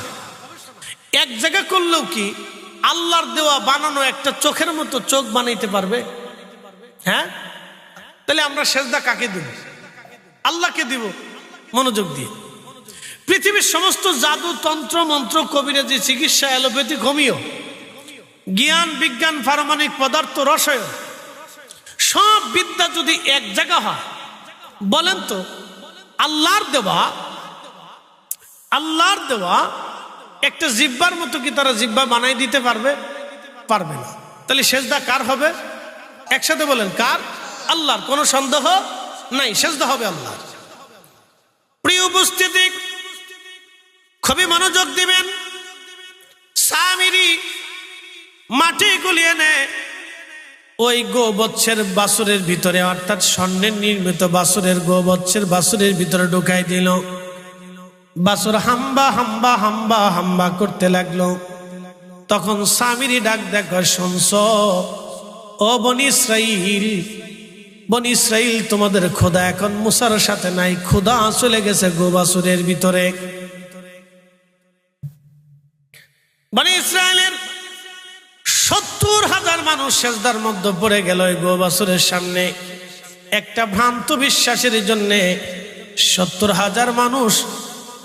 এক জায়গা করলেও কি আল্লাহর দেওয়া বানানো একটা চোখের মতো চোখ বানাইতে পারবে? হ্যাঁ, তাহলে আমরা সেজদা কাকে দিব? আল্লাহকে দিব। মনোযোগ দিয়ে, পৃথিবীর সমস্ত জাদু তন্ত্র মন্ত্র, কবিরাজি, চিকিৎসা, অ্যালোপ্যাথিক, হোমিও, জ্ঞান বিজ্ঞান, পারমাণবিক পদার্থ, রসায়ন, সব বিদ্যা যদি এক জায়গা হয়, বলেন তো আল্লাহর দেওয়া একটা জিহ্বার মতো কি তারা জিহ্বা বানাই দিতে পারবে? পারবে না। তাহলে সেজদা কার হবে? একসাথে বলেন, কার? আল্লাহর, কোনো সন্দেহ নাই, সেজদা হবে আল্লাহর। প্রিয় উপস্থিতি, খুবই মনোযোগ দিবেন। সামিরী মাটি গুলিয়ে নেয় ওই গোবৎসের বাছুরের ভিতরে, অর্থাৎ স্বর্ণের নির্মিত বাছুরের গোবৎসের বাছুরের ভিতরে ঢুকাই দিল। বাছুর হাম্বা হাম্বা হাম্বা হাম্বা করতে লাগলো। তখন সামিরী ডাক দেখো, শুনছ ও বনি ইসরাইল, বনি ইসরাইল, তোমাদের খোদা এখন মুসার সাথে নাই, খোদা চলে গেছে গোবাছুরের ভিতরে। বনি ইসরাইলের 70,000 মানুষ সেজদার মধ্যে পড়ে গেল ওই গোবাছুরের সামনে। একটা ভ্রান্ত বিশ্বাসের জন্য 70,000 মানুষ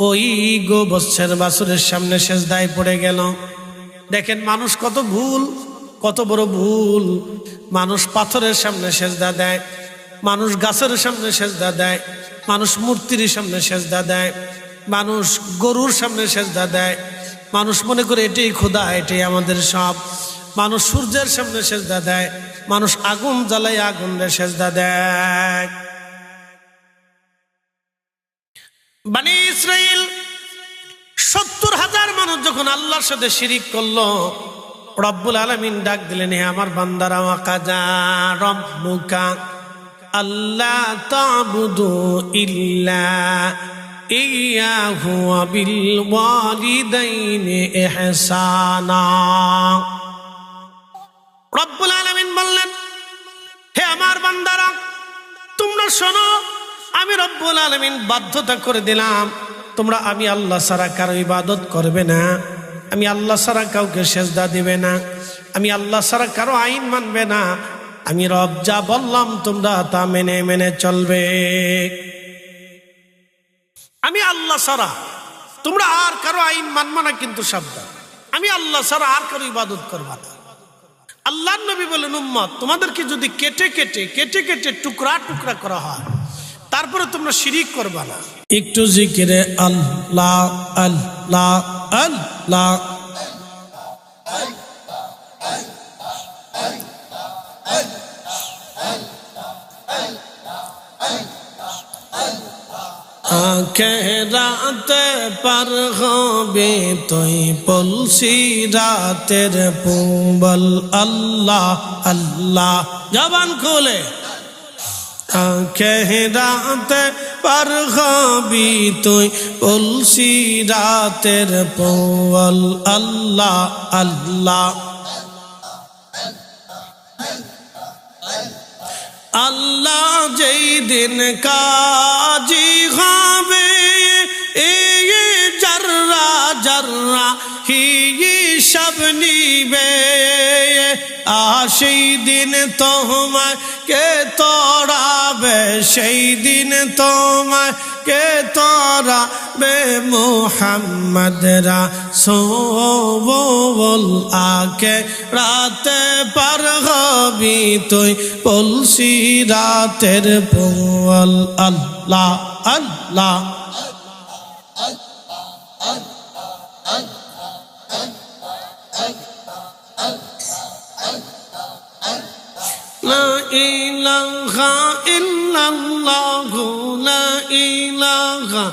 ওই গোবৎসের বাছুরের সামনে সেজদায় পড়ে গেল। দেখেন মানুষ কত ভুল, কত বড় ভুল। মানুষ পাথরের সামনে সেজদা দেয়, মানুষ গাছের সামনে সেজদা দেয়, মানুষ মূর্তির সামনে সেজদা দেয়, মানুষ গরুর সামনে সেজদা দেয়, মানুষ মনে করে এটাই খোদা, এটাই আমাদের সব। মানুষ সূর্যের সামনে সেজদা দেয়, মানুষ আগুন জ্বালাই আগুনের সেজদা দেয়। বনি ইসরাইল 70,000 মানুষ যখন আল্লাহর সাথে শিরিক করলো, রব্বুল আলামিন ডাক দিলেন, হে আমার বান্দারা, ওয়াকাজা রব্বুকা আল্লা তা'বুদু ইল্লা ইয়াহু ওয়া বিল ওয়ালিদাইনি ইহসানা। রব্বুল আলামিন বললেন, হে আমার বান্দারা, তোমরা শোনো, আমি রব্বুল আলামিন বাধ্যতা করে দিলাম, তোমরা আমি আল্লাহ ছাড়া কারো ইবাদত করবে না, আমি আল্লাহ ছাড়া কাউকে সেজদা দিবে না, আমি আল্লাহ ছাড়া কারো আইন মানবে না, আমি রব যা বললাম তোমরা তা মেনে মেনে চলবে। আমি আল্লাহ ছাড়া তোমরা আর কারো আইন মানবে না, কিন্তু সাবধান, আমি আল্লাহ ছাড়া আর কারো ইবাদত করবা না। আল্লাহর নবী বলেন, উম্মত, তোমাদেরকে যদি কেটে কেটে কেটে কেটে টুকরা টুকরা করা হয়, তারপরে তোমরা শিরিক করবা না। একটু জিকিরে আল্লাহ আল্লাহ আল্লাহ। আখেরাতে পার হবে তুই পলসি রাতের পুবল, আল্লাহ আল্লাহ। জবান খোলে। আখেরাতে পার হবি তুই পলসি রাতের পুবল, আল্লাহ আল্লাহ। আল্লাহ যেই দিন কাজী হবে, এই জাররা জাররা হিসাব নিবে, সেই দিন তোমায় কে তোড়াবে, সেই দিন তোমায় কে তোড়াবে, মুহাম্মদ রাসূল। আকে রাতে পার হবি তুই পলসি রাতের পুবল, আল্লাহ আল্লাহ। লা ইলাহা ইল্লাল্লাহু লা ইলাহা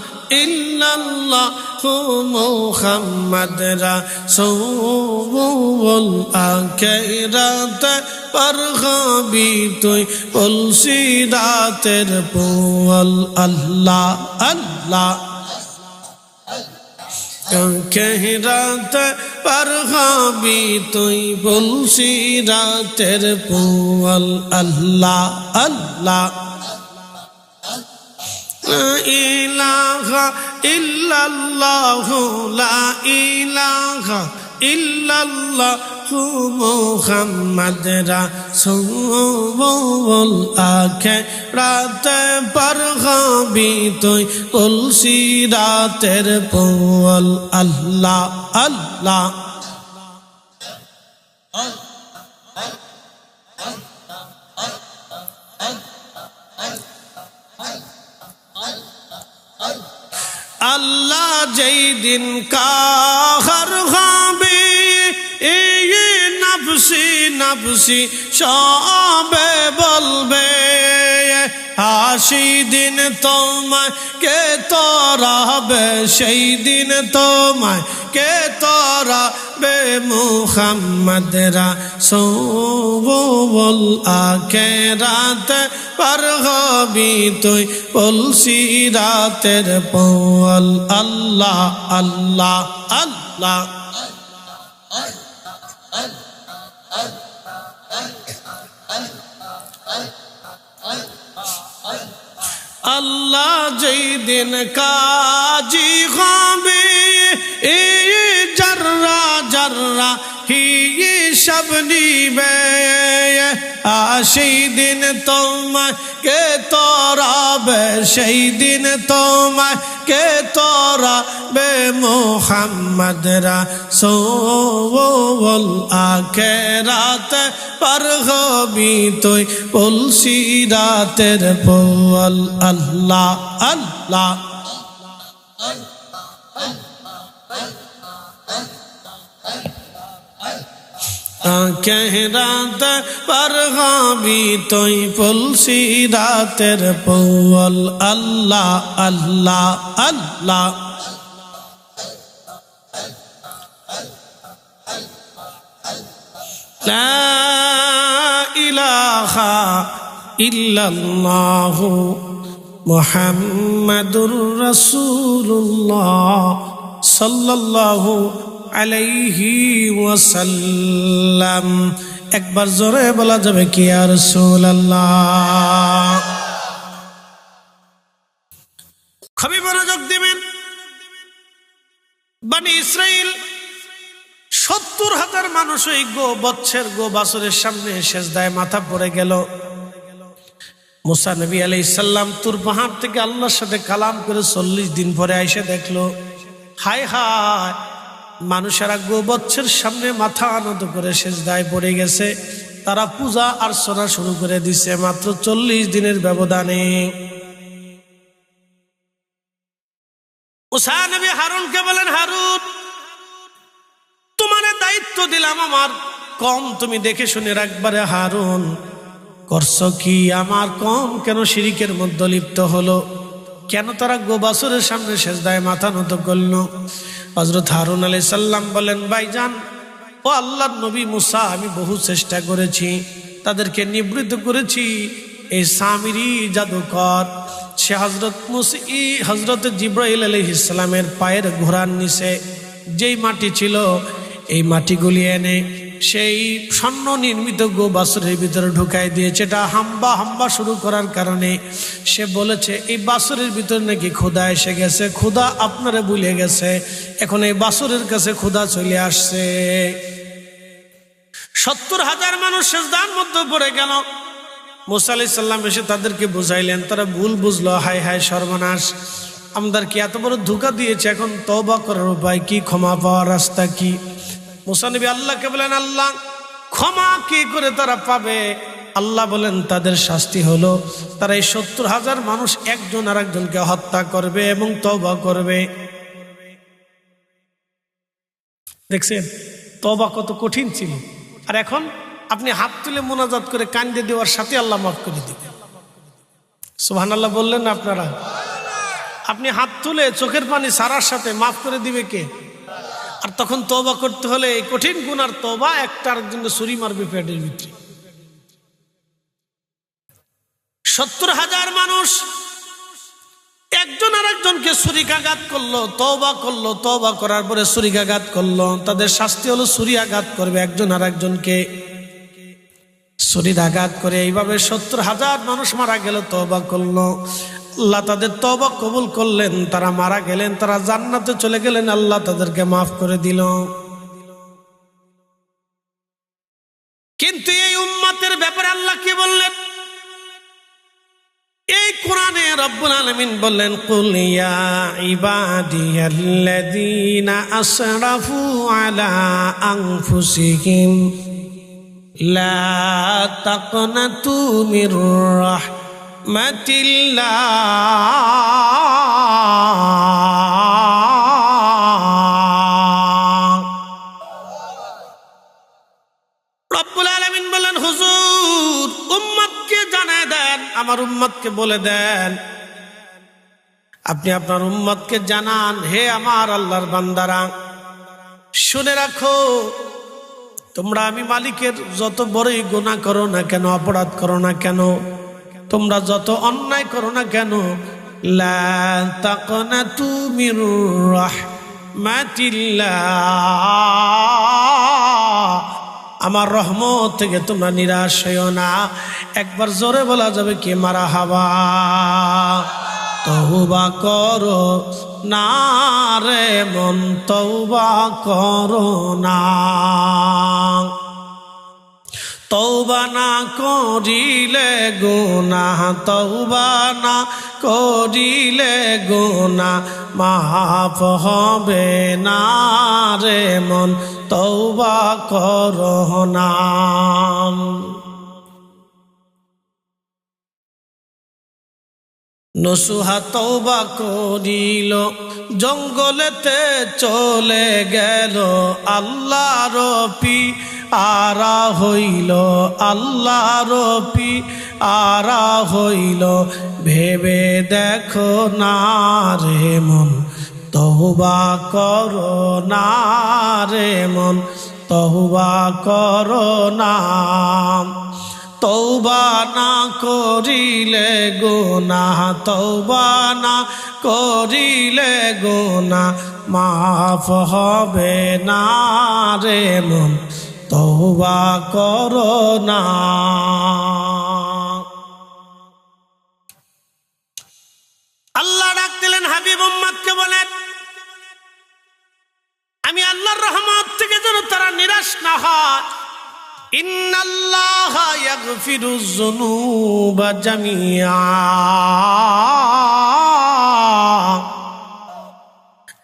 ইল্লাল্লাহু মুহাম্মদ রাসূল। আখিরাতে পার হবি তুই পলসি রাতের পুবল, আল্লাহ আল্লাহ। আখিরাতে পার হবি তুই পলসি রাতের পুবল, আল্লাহ আল্লাহ। লা ইলাহা ইল্লাল্লাহু লা ইলাহা ইল্লাল্লাহু মুহাম্মদ রাসূল। আখিরাতে পার হবি তুই পলসি রাতের পুবল, আল্লাহ আল্লাহ। আল্লাহ যেই দিন কাহার হবে এই নফসি নফসি সবে বলবে সেই দিন তোমায় কে তরাবে সেই দিন তোমায় কে তরাবে মুহাম্মদ রাসূল আখিরাত পার হবি তুই পলসি রাতের পল আল্লাহ আল্লাহ আল্লাহ আল্লাহ যেই দিন কাজী হবে এই জর্রা জর্রা হিসাব নিবে সেই দিন তোমায় কে তরাবে সেই দিন তোমায় কে তরাবে মুহাম্মদ রাসূল আখিরাত পার হবি তুই পলসি রাতের পল আল্লাহ আল্লাহ আখিরাত পার হবি তুই পলসি রাতের পল আল্লাহ আল্লাহ আল্লাহ লা ইলাহা ইল্লাল্লাহু মুহাম্মাদুর রাসূলুল্লাহ সাল্লাল্লাহু আলাইহি ওয়াসাল্লাম। একবার জোরে বলা যাবে কি ইয়া রাসূলুল্লাহ। খুবই মনোযোগ দিবেন। বনি ইসরাইল ৭০,০০০ মানুষ ওই বৎসের বাছুরের সামনে সেজদায় মাথা পড়ে গেল। মুসা নবী আলাইহিস সালাম তুর পাহাড় থেকে আল্লাহর সাথে কালাম করে ৪০ দিন পরে এসে দেখলো হায় হায় মানুষেরা গোবৎসের সামনে মাথা আনত করে সেজদায় পড়ে গেছে। তারা পূজা অর্চনা শুরু করে দিছে মাত্র ৪০ দিনের ব্যবধানে। মুসা নবী হারুনকে বলেন, হারুন তোমার দায়িত্ব দিলাম আমার কম, তুমি দেখে শুনে রাখবারে। হারুন করছো কি? আমার কম কেন শিরিকের মধ্যে লিপ্ত হলো? কেন তারা গোবাছরের সামনে সেজদায় মাথা নত করলো? হযরত হারুন আলাইহিস সালাম বলেন, ভাইজান ও আল্লাহর নবী মুসা, আমি বহু চেষ্টা করেছি, তাদেরকে নিবৃত্ত করেছি। এই সামিরি জাদুকর সে হযরত জিবরাইল আলাইহিস সালামের পায়ের ঘোড়ার নিচে যেই মাটি ছিল এই মাটিগুলি এনে সেই স্বর্ণ নির্মিত গোবাছরের ভিতরে ঢুকাই দিয়েছে। এটা হাম্বা হাম্বা শুরু করার কারণে সে বলেছে এই বাছরের ভিতরে নাকি ক্ষুধা এসে গেছে, ক্ষুধা আপনারা ভুলে গেছে, এখন এই বাছরের কাছে ক্ষুধা চলে আসছে। ৭০,০০০ মানুষ সেজদার মধ্যে পড়ে গেল। মুসা আলাইহিস সালাম এসে তাদেরকে বুঝাইলেন, তারা ভুল বুঝলো। হায় হায় সর্বনাশ, আমাদেরকে এত বড় ধোঁকা দিয়েছে, এখন তওবা করার উপায় কি, ক্ষমা পাওয়ার রাস্তা কি? মুসা নবী আল্লাহকে বলেন, আল্লাহ ক্ষমা কি করে তারা পাবে? আল্লাহ বলেন তাদের শাস্তি হলো তারা এই ৭০,০০০ মানুষ একজন আর একজনকে হত্যা করবে এবং তওবা করবে। দেখছেন তওবা কত কঠিন ছিল। আর এখন আপনি হাত তুলে মোনাজাত করে কান্দে দেওয়ার সাথে আল্লাহ মাফ করে দিবে। সুবহানাল্লাহ বললেন না আপনারা? আপনি হাত তুলে চোখের পানি সারার সাথে মাফ করে দিবে কে? আর তখন তওবা করতে হলে এই কঠিন গুনার তওবা, একটা আরেকজনকে ছুরি মারবে পেটের ভিতরে। ৭০,০০০ মানুষ একজন আরেকজনকে ছুরিকাঘাত করলো, তওবা করলো, তওবা করার পরে ছুরিকাঘাত করলো। তাদের শাস্তি হলো ছুরিয়াঘাত করবে একজন আরেকজনকে, ছুরির আঘাত করে। এইভাবে ৭০,০০০ মানুষ মারা গেল, তওবা করলো। আল্লাহ তাদের তওবা কবুল করলেন, তারা মারা গেলেন, তারা জান্নাতে চলে গেলেন, আল্লাহ তাদেরকে মাফ করে দিল। কিন্তু এই উম্মতের ব্যাপারে আল্লাহ কি বললেন? এই কোরআনে রব্বুল আলামিন বললেন, কুল ইয়া ইবাদিয়াল্লাযীনা আসরাফু আলা আনফুসিহিম লা তাকনাতু মির রহমাতিল্লাহ। রব্বুল আলামিন বলেন, হুজুর উম্মতকে জানায় দেন, আমার উম্মতকে বলে দেন, আপনি আপনার উম্মতকে জানান, হে আমার আল্লাহর বান্দারা, শুনে রাখো, তোমরা আমি মালিকের যত বড়ই গুনাহ করো না কেন, অপরাধ করো না কেন, তোমরা যত অন্যায় করো না কেন, লা তাকনাতু মির রাহমাতিল্লাহ, আমার রহমত থেকে তোমরা নিরাশ হইও না। একবার জোরে বলা যাবে কি মারহাবা। তওবা করো না রে মন, তওবা করো না, তওবা না করিলে গুনাহ, তওবা না করিলে গুনাহ মাফ হবে না রে মন, তওবা করো না। নসুহা তওবা করিল, জঙ্গলেতে চলে গেল, আল্লাহর পিয়ারা হইল, আল্লাহর পিয়ারা হইল, ভেবে দেখো না রে মন, তওবা করো না রে মন, তওবা করো না। তওবা না করিলে গুনাহ, তওবা না করিলে গুনাহ মাফ হবে না রে মন, তওবা করো না। আল্লাহ ডাক দিলেন, হাবিব উম্মতকে বলেন, আমি আল্লাহর রহমত থেকে যেন তারা নিরাশ না হয়। ইন্নাল্লাহা ইয়াগফিরুয যুনুবা জামিআ,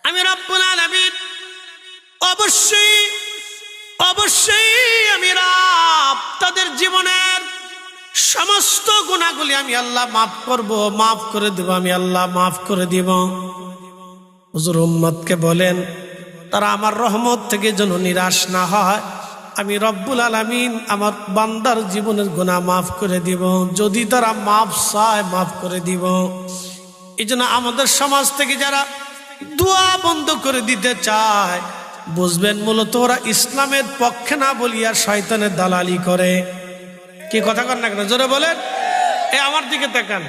আমি রব্বুল আলামিন অবশ্যই অবশ্যই আমি রব তাদের জীবনের সমস্ত গুনাহগুলি আমি আল্লাহ মাফ করব, মাফ করে দেব, আমি আল্লাহ মাফ করে দিব। হুজুর উম্মতকে বলেন, তারা আমার রহমত থেকে যেন নিরাশ না হয়। আমি রব্বুল আলামিন আমার বান্দার জীবনের গুনাহ মাফ করে দিব, যদি তারা মাফ চায় মাফ করে দিব। এই জন্য আমাদের সমাজ থেকে যারা দোয়া বন্ধ করে দিতে চায়, বুঝবেন মূলত ওরা ইসলামের পক্ষে না বলিয়া শয়তানের দালালি করে। কি কথা কন না কেন, জোরে বলেন। আমার দিকে তাকান,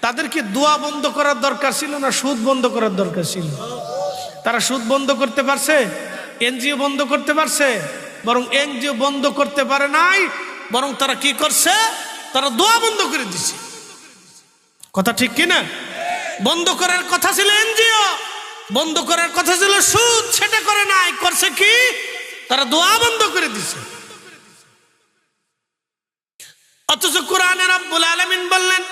তাদের কি দোয়া বন্ধ করার দরকার ছিল না সুদ বন্ধ করার দরকার ছিল? তারা সুদ বন্ধ করতে পারছে? এনজিও বন্ধ করতে পারছে? বরং এনজিও বন্ধ করতে পারে নাই, বরং তারা কি করছে, তারা দোয়া বন্ধ করে দিছে। কথা ঠিক কিনা? বন্ধ করার কথা ছিল এনজিও, বন্ধ করার কথা ছিল সুদ, সেটা করে নাই, করছে কি, তারা দোয়া বন্ধ করে দিছে। অথচ কোরআনে রব্বুল আলামিন বললেন,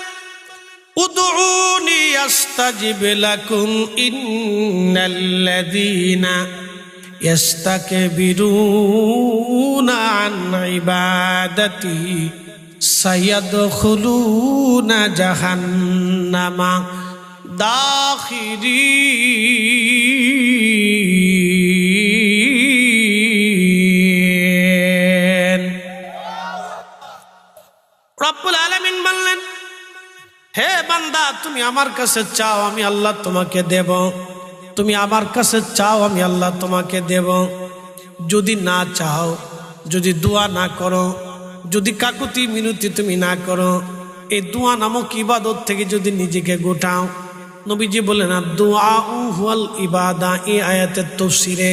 উদউনি আস্তাজিব লাকুম ইন্নাল্লাযীনা ইয়াস্তাকবিরুনা আন ইবাদাতি সায়াদখুলুনা জাহান্নামা দাখিরিন। রব্বুল আলামিন বললেন, হে বান্দা, তুমি আমার কাছে চাও, আমি আল্লাহ তোমাকে দেব। তুমি আমার কাছে চাও, আমি আল্লাহ তোমাকে দেব। যদি না চাও, যদি দোয়া না করো, যদি কাকুতি মিনতি তুমি না করো, এই দোয়া নামক ইবাদত থেকে যদি নিজেকে গোটাও, নবীজি বলেন না, দোয়া হুয়াল ইবাদা। এই আয়াতের তাফসীরে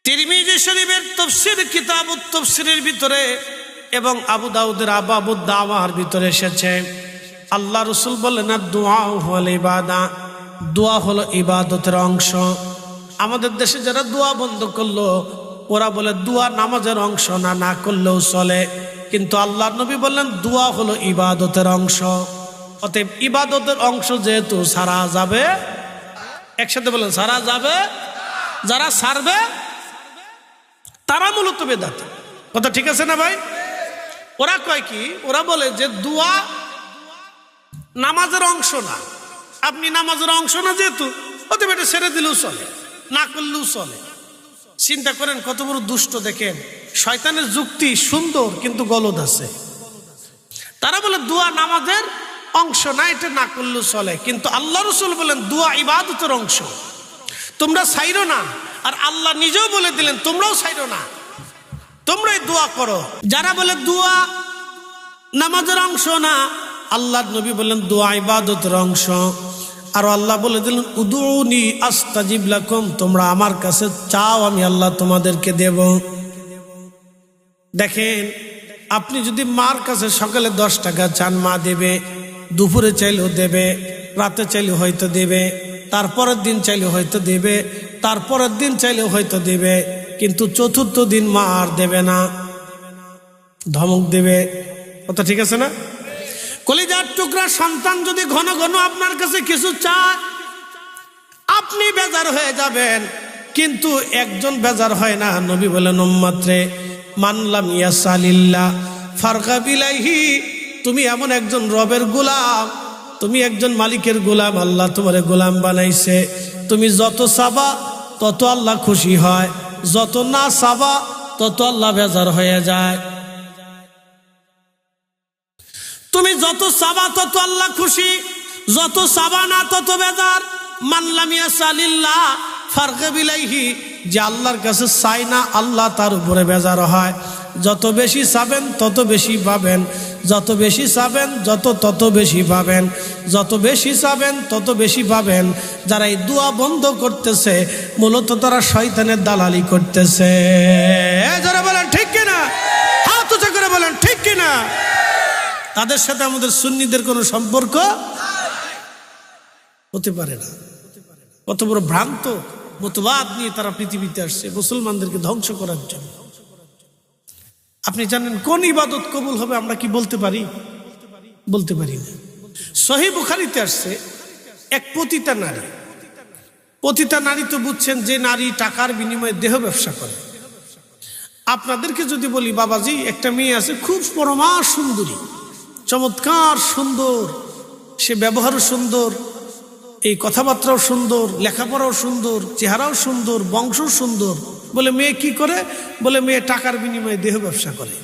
তিরমিজি শরীফের তাফসীর কিতাবুত তাফসীরের ভিতরে এবং আবু দাউদের আবাবুদ দাওয়ার ভিতরে এসেছে, আল্লাহ রাসূল বলেন না, দোয়া হুয়াল ইবাদা, দোয়া হলো ইবাদতের অংশ। আমাদের দেশে যারা দোয়া বন্ধ করলো, ওরা বলে দোয়া নামাজের অংশ না, না করলেও চলে। কিন্তু আল্লাহর নবী বললেন দোয়া হলো ইবাদতের অংশ। অতএব ইবাদতের অংশ যেহেতু সারা যাবে, একসাথে বলেন সারা যাবে, যারা সারবে তারা মূলত বেদাত। কথা ঠিক আছে না ভাই? ওরা কয় কি, ওরা বলে যে দোয়া নামাজের অংশ না। আপনি নামাজের অংশ না যেহেতু, হতে পারে ছেড়ে দিলেও চলে, না করলেও চলে। চিন্তা করেন কত বড় দুষ্ট। দেখেন শয়তানের যুক্তি সুন্দর কিন্তু গলদ আছে। তারা বলে দোয়া নামাজের অংশ না, এটা না করলেও চলে। কিন্তু আল্লাহ রাসূল বলেন দোয়া ইবাদতের অংশ, তোমরা ছাইরো না। আর আল্লাহ নিজেও বলে দিলেন তোমরাও ছাইরো না, তোমরাই দোয়া করো। যারা বলে দোয়া নামাজের অংশ না, আল্লাহর নবী বললেন দোয়া ইবাদতের অংশ। আর আল্লাহ বলে দিলেন উদুনি আস্তাজিব লাকুম, তোমরা আমার কাছে চাও, আমি আল্লাহ তোমাদেরকে দেব। দেখেন আপনি যদি মার কাছে সকালে 10 টাকা চান, মা দেবে। দুপুরে চাইলেও দেবে, রাতে চাইলেও হয়তো দেবে, তারপরের দিন চাইলেও হয়তো দেবে, তারপরের দিন চাইলেও হয়তো দেবে। কিন্তু চতুর্থ দিন মা আর দেবে না, ধমক দেবে। কথা ঠিক আছে না? কলিজার টুকরা সন্তান যদি ঘন ঘন আপনার কাছে কিছু চায়, আপনি বেজার হয়ে যাবেন। কিন্তু একজন বেজার হয় না। নবী বলেন উম্মতরে মানলাম ইয়াসালিল্লাহ ফারকা বিলাইহি, তুমি এমন একজন রবের গোলাম, তুমি একজন মালিকের গোলাম, আল্লাহ তোমারে গোলাম বানাইছে। তুমি যত চাবা তত আল্লাহ খুশি হয়, যত না চাবা তত আল্লাহ বেজার হয়ে যায়। তুমি যত চাবা তত আল্লাহ খুশি, যত চাবা না তত বেজার। মানলাম ইয়াসালিল্লাহ ফারকা বিলাইহি, যে আল্লাহর কাছে চাই না আল্লাহ তার উপরে বেজার হয়। যত বেশি চাবেন তত বেশি পাবেন, যত বেশি চাবেন তত বেশি পাবেন, যত বেশি চাবেন তত বেশি পাবেন। যারা এই দোয়া বন্ধ করতেছে মূলত তারা শয়তানের দালালি করতেছে। যারা বলেন ঠিক কিনা, হাত উঁচু করে বলেন ঠিক কিনা। তাদের সাথে আমাদের সুন্নিদের কোনো সম্পর্ক হতে পারে না। কত বড় ভ্রান্ত মতবাদ নিয়ে তারা পৃথিবীতে আসছে মুসলমানদেরকে ধ্বংস করার জন্য। আপনি জানেন কোন ইবাদত কবুল হবে আমরা কি বলতে পারি? বলতে পারি না। সহিহ বুখারীতে আসছে এক পতিতা নারী। পতিতা নারী তো বুঝছেন, যে নারী টাকার বিনিময়ে দেহ ব্যবসা করে। আপনাদেরকে যদি বলি বাবাজি একটা মেয়ে আছে খুব পরমা সুন্দরী, চমৎকার সুন্দর, সে ব্যবহারও সুন্দর, এই কথাবার্তাও সুন্দর, লেখাপড়াও সুন্দর, চেহারাও সুন্দর, বংশ সুন্দর, বলে মেয়ে কি করে? বলে মেয়ে টাকার বিনিময়ে দেহ ব্যবসা করে।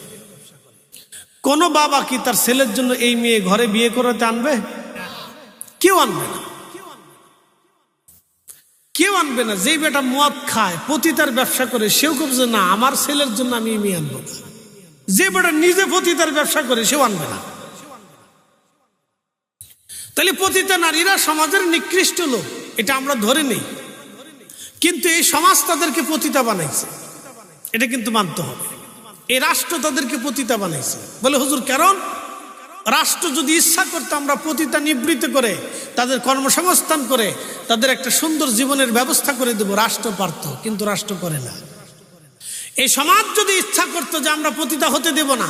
কোন বাবা কি তার ছেলের জন্য এই মেয়ে ঘরে বিয়ে করাতে আনবে? কেউ আনবে না, কেউ আনবে না। যেই বেটা মদ খায়, পতিতার ব্যবসা করে, সেও ভাবছে না আমার ছেলের জন্য আমি এই মেয়ে আনবো না। যে বেটা নিজে পতিতার ব্যবসা করে সেও আনবে না। তাহলে পতিতা নারীরা সমাজের নিকৃষ্ট লোক, এটা আমরা ধরে নেই। কিন্তু এই সমাজ তাদেরকে পতিতা বানাইছে, এটা কিন্তু মানতে হবে। এই রাষ্ট্র তাদেরকে পতিতা বানাইছে। বলে হুজুর কারণ রাষ্ট্র যদি ইচ্ছা করতো আমরা পতিতা নিবৃত্ত করে তাদের কর্মসংস্থান করে তাদের একটা সুন্দর জীবনের ব্যবস্থা করে দেব, রাষ্ট্র পারত, কিন্তু রাষ্ট্র করে না। এই সমাজ যদি ইচ্ছা করতো যে আমরা পতিতা হতে দেব না,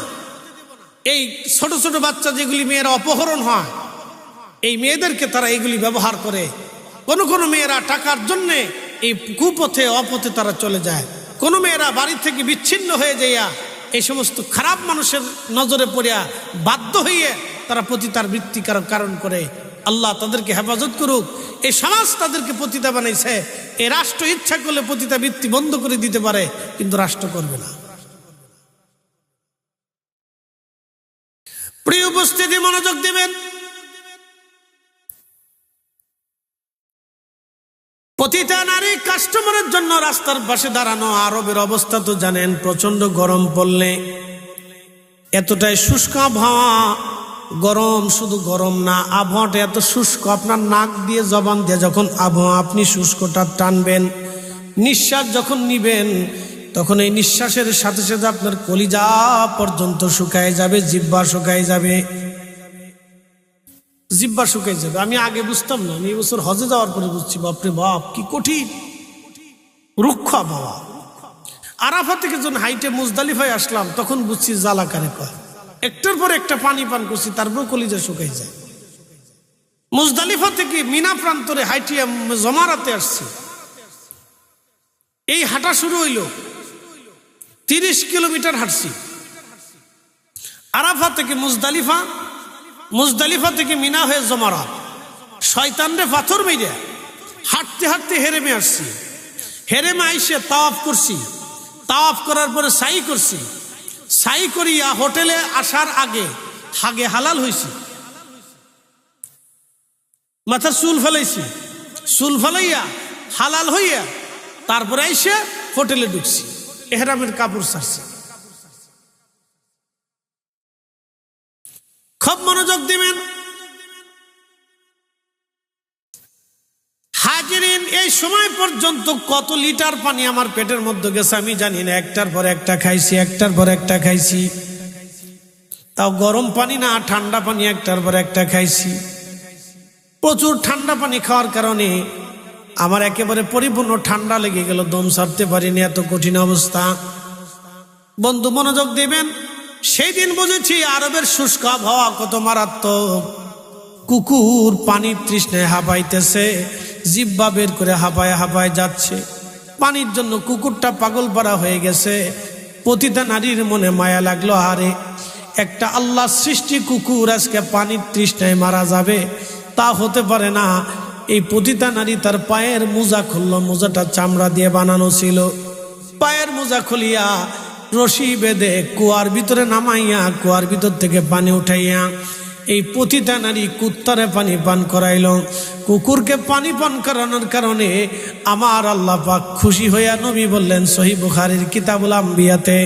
এই ছোট ছোট বাচ্চা যেগুলি মেয়েরা অপহরণ হয়, এই মেয়েদেরকে তারা এইগুলি ব্যবহার করে। কোনো কোনো মেয়েরা টাকার জন্যে এই কুপথে অপথে তারা চলে যায়। কোনো মেয়েরা বাড়ি থেকে বিচ্ছিন্ন হয়ে যাইয়া এই সমস্ত খারাপ মানুষের নজরে পড়িয়া বাধ্য হইয়া তারা পতিতার বৃত্তিকার কারণ করে। আল্লাহ তাদেরকে হেফাজত করুক। এই সমাজ তাদেরকে পতিতা বানাইছে। এই রাষ্ট্র ইচ্ছা করলে পতিতা বৃত্তি বন্ধ করে দিতে পারে, কিন্তু রাষ্ট্র করবে না। প্রিয় উপস্থিতি, মনোযোগ দিবেন। পতিতা নারী কাস্টমারের জন্য রাস্তার পাশে দাঁড়ানো। আরবের অবস্থা তো জানেন, প্রচন্ড গরম পড়লে এতটাই শুষ্ক আবহাওয়া, গরম শুধু গরম না, আবহাওয়াটা এত শুষ্ক, আপনার নাক দিয়ে জবান দিয়ে যখন আবহাওয়া আপনি শুষ্কটা টানবেন, নিঃশ্বাস যখন নিবেন, তখন এই নিঃশ্বাসের সাথে সাথে আপনার কলিজা পর্যন্ত শুকায় যাবে, জিহ্বা শুকায় যাবে, জিহ্বা শুকায় যাবে। আমি আগে বুঝতাম না, আমি এবছর হজে যাওয়ার পরে বুঝছি, বাপরে বাপ কি কঠিন রুক্ষ আবহাওয়া। আরাফা থেকে যখন হাইটে মুজদালিফায় আসলাম তখন বুঝছি জ্বালাকারে কয়। একটার পর একটা পানি পান করছি, তারপর কলিজা শুকাই যায়। মুজদালিফা থেকে মিনা প্রান্তরে হাইটিয়া জমারাতে আসছি। এই হাঁটা শুরু হইল, 30 কিলোমিটার হাঁটছি। আরাফা থেকে মুজদালিফা, মুজদালিফা থেকে মিনা হয়ে জমারাত, শয়তানরে পাথর মেরে হাঁটতে হাঁটতে হেরেমে আসছি। হেরেমে আইসে তাওয়াফ করছি, তাওয়াফ করার পরে সাই করছি, সাই করিয়া হোটেলে আসার আগে হাগে হালাল হয়েছি, মাথার চুল ফেলাইছি, চুল ফেলাইয়া হালাল হইয়া তারপরে আইসে হোটেলে ঢুকছি, এহরামের কাপড় ছাড়ছি। খুব মনোযোগ দিবেন হাজিরিন। এই সময় পর্যন্ত কত লিটার পানি আমার পেটের মধ্যে গেছে আমি জানি না। একটার পর একটা খাইছি, একটার পর একটা খাইছি, তাও গরম পানি না, ঠান্ডা পানি একটার পর একটা খাইছি। প্রচুর ঠান্ডা পানি খাওয়ার কারণে আমার একেবারে পরিপূর্ণ ঠান্ডা লেগে গেল, দম ছাড়তে পারিনি, এত কঠিন অবস্থা। বন্ধু মনোযোগ দিবেন, সেই দিন বুঝেছি আরবের শুষ্ক আবহাওয়া কত মারাত্মক। কুকুর পানির তৃষ্ণায় হাঁপাইতেছে, জিহ্বা বের করে হাঁপায় হাঁপায় যাচ্ছে। পানির জন্য কুকুরটা পাগল পাড়া হয়ে গেছে। প্রতিটা নারীর মনে মায়া লাগলো, আরে একটা আল্লাহ সৃষ্টি কুকুর আজকে পানির তৃষ্ণায় মারা যাবে, তা হতে পারে না। এই প্রতিটা নারী তার পায়ের মোজা খুললো, মোজাটা চামড়া দিয়ে বানানো ছিল। পায়ের মোজা খুলিয়া রশি বেঁধে কুয়ার ভিতরে নামাইয়া কুয়ার ভিতর থেকে পানি উঠাইয়া এই প্রতিটা নারী কুত্তারে পানি পান করাইল। কুকুরকে পানি পান করানোর কারণে আমার আল্লাহ পাক খুশি হইয়া নবী বললেন সহিহ বুখারীর কিতাবুল আম্বিয়াতে,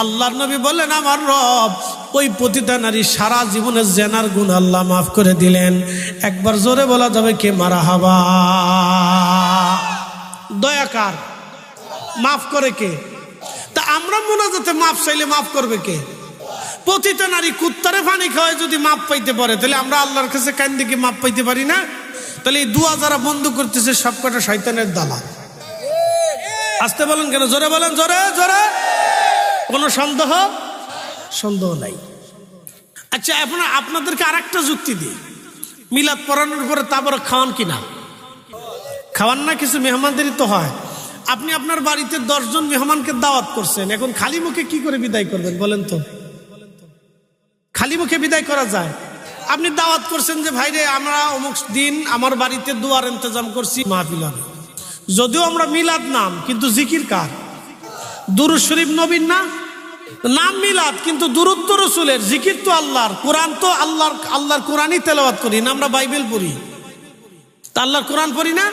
আল্লাহর নবী বললেন আমার রব ওই প্রতিটা নারী সারা জীবনের জেনার গুণ আল্লাহ মাফ করে দিলেন। একবার জোরে বলা যাবে কে মারহাবা। দয়াকার, মাফ করে কে? তা আমরা মোনাজাতে মাফ চাইলে মাফ করবে কে? প্রতিটা নারী কুত্তারে পানি খাওয়ায় যদি মাপ পাইতে পারে, তাহলে আমরা আল্লাহর কাছে কান্দে কি মাপ পাইতে পারি না? তাহলে এই দুয়া যারা বন্ধ করতেছে সবকটা শয়তানের দালাল। আসতে বলেন কেন? জোরে বলেন, জোরে জোরে, কোনো সন্দেহ নাই। আচ্ছা, আপনাদেরকে আরেকটা যুক্তি দিই, মিলাদ পড়ানোর পরে তারপর খাওয়ান কিনা? খাওয়ান না, কিছু মেহমানদেরই তো হয়। আপনি আপনার বাড়িতে 10 জন মেহমানকে দাওয়াত করছেন, এখন খালি মুখে কি করে বিদায় করবেন বলেন তো? খালি মুখে বিদায় করা যায়? আপনি দাওয়াত করছেন যে ভাইরে আমরা অমুক দিন আমার বাড়িতে দুয়ার ইন্তজাম করছি, মাহফিল হবে। যদিও আমরা মিলাদ নাম, কিন্তু জিকির কার? দুরূদ শরীফ নবীর না, নাম মিলাদ কিন্তু দুরূদ তো রাসূলের, জিকির তো আল্লাহর, কোরআন তো আল্লাহর কোরআনই তেলাওয়াত করি না, আমরা বাইবেল পড়ি। তা আল্লাহর কোরআন পড়ি না?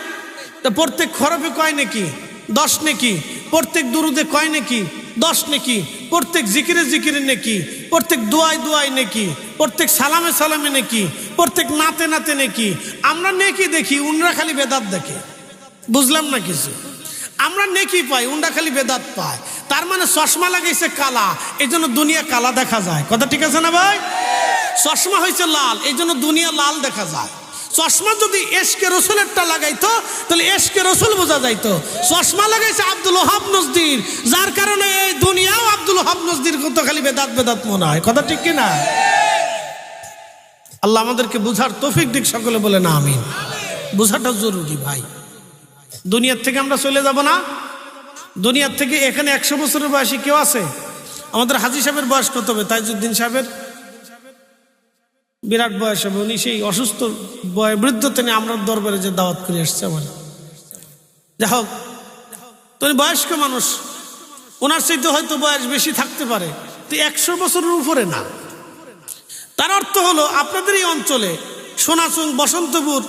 তা প্রত্যেক হরফে কয় নাকি 10 নেকি, প্রত্যেক দুরুদে কয় নাকি 10 নেকি, প্রত্যেক জিকিরে নেকি, প্রত্যেক দোয়ায় নেকি, প্রত্যেক সালামে নেকি, প্রত্যেক নাতে নেকি। আমরা নেকি দেখি, উনরা খালি বেদাত দেখে। বুঝলাম না কিছু? আমরা নেকি পাই, উনরা খালি বেদাত পায়। তার মানে চশমা লাগাইছে কালা, এই জন্য দুনিয়া কালা দেখা যায়। কথা ঠিক আছে না ভাই? চশমা হয়েছে লাল, এই জন্য দুনিয়া লাল দেখা যায়। চশমা যদি এশকে রসুলেরটা লাগাইতো তাহলে এশকে রসুল বোঝা যাইতো। চশমা লাগাইছে আব্দুল ওহাব নজদির, যার কারণে এই দুনিয়াও আব্দুল ওহাব নজদির কত খালি বেদাত মনে হয়। কথা ঠিক কিনা? আল্লাহ আমাদেরকে বুঝার তৌফিক দিক, সকলে বলে না আমিন। বুঝাটা জরুরি ভাই। দুনিয়ার থেকে আমরা চলে যাব না। দুনিয়ার থেকে এখানে 100 বছরের বয়সী কেউ আছে? আমাদের হাজী সাহেবের বয়স কত হবে? তাইজউদ্দিন সাহেবের বিরাট বয়স হবে। উনি সেই অসুস্থ বৃদ্ধ তিনি আমরা দরবারে যে দাওয়াত করে আসছে আমার। যাই হোক, তুমি বয়স্ক মানুষ, ওনার চাইতে হয়তো বয়স বেশি থাকতে পারে, তো 100 বছরের উপরে না। তার অর্থ হলো আপনাদের এই অঞ্চলে সোনাচুং, বসন্তপুর,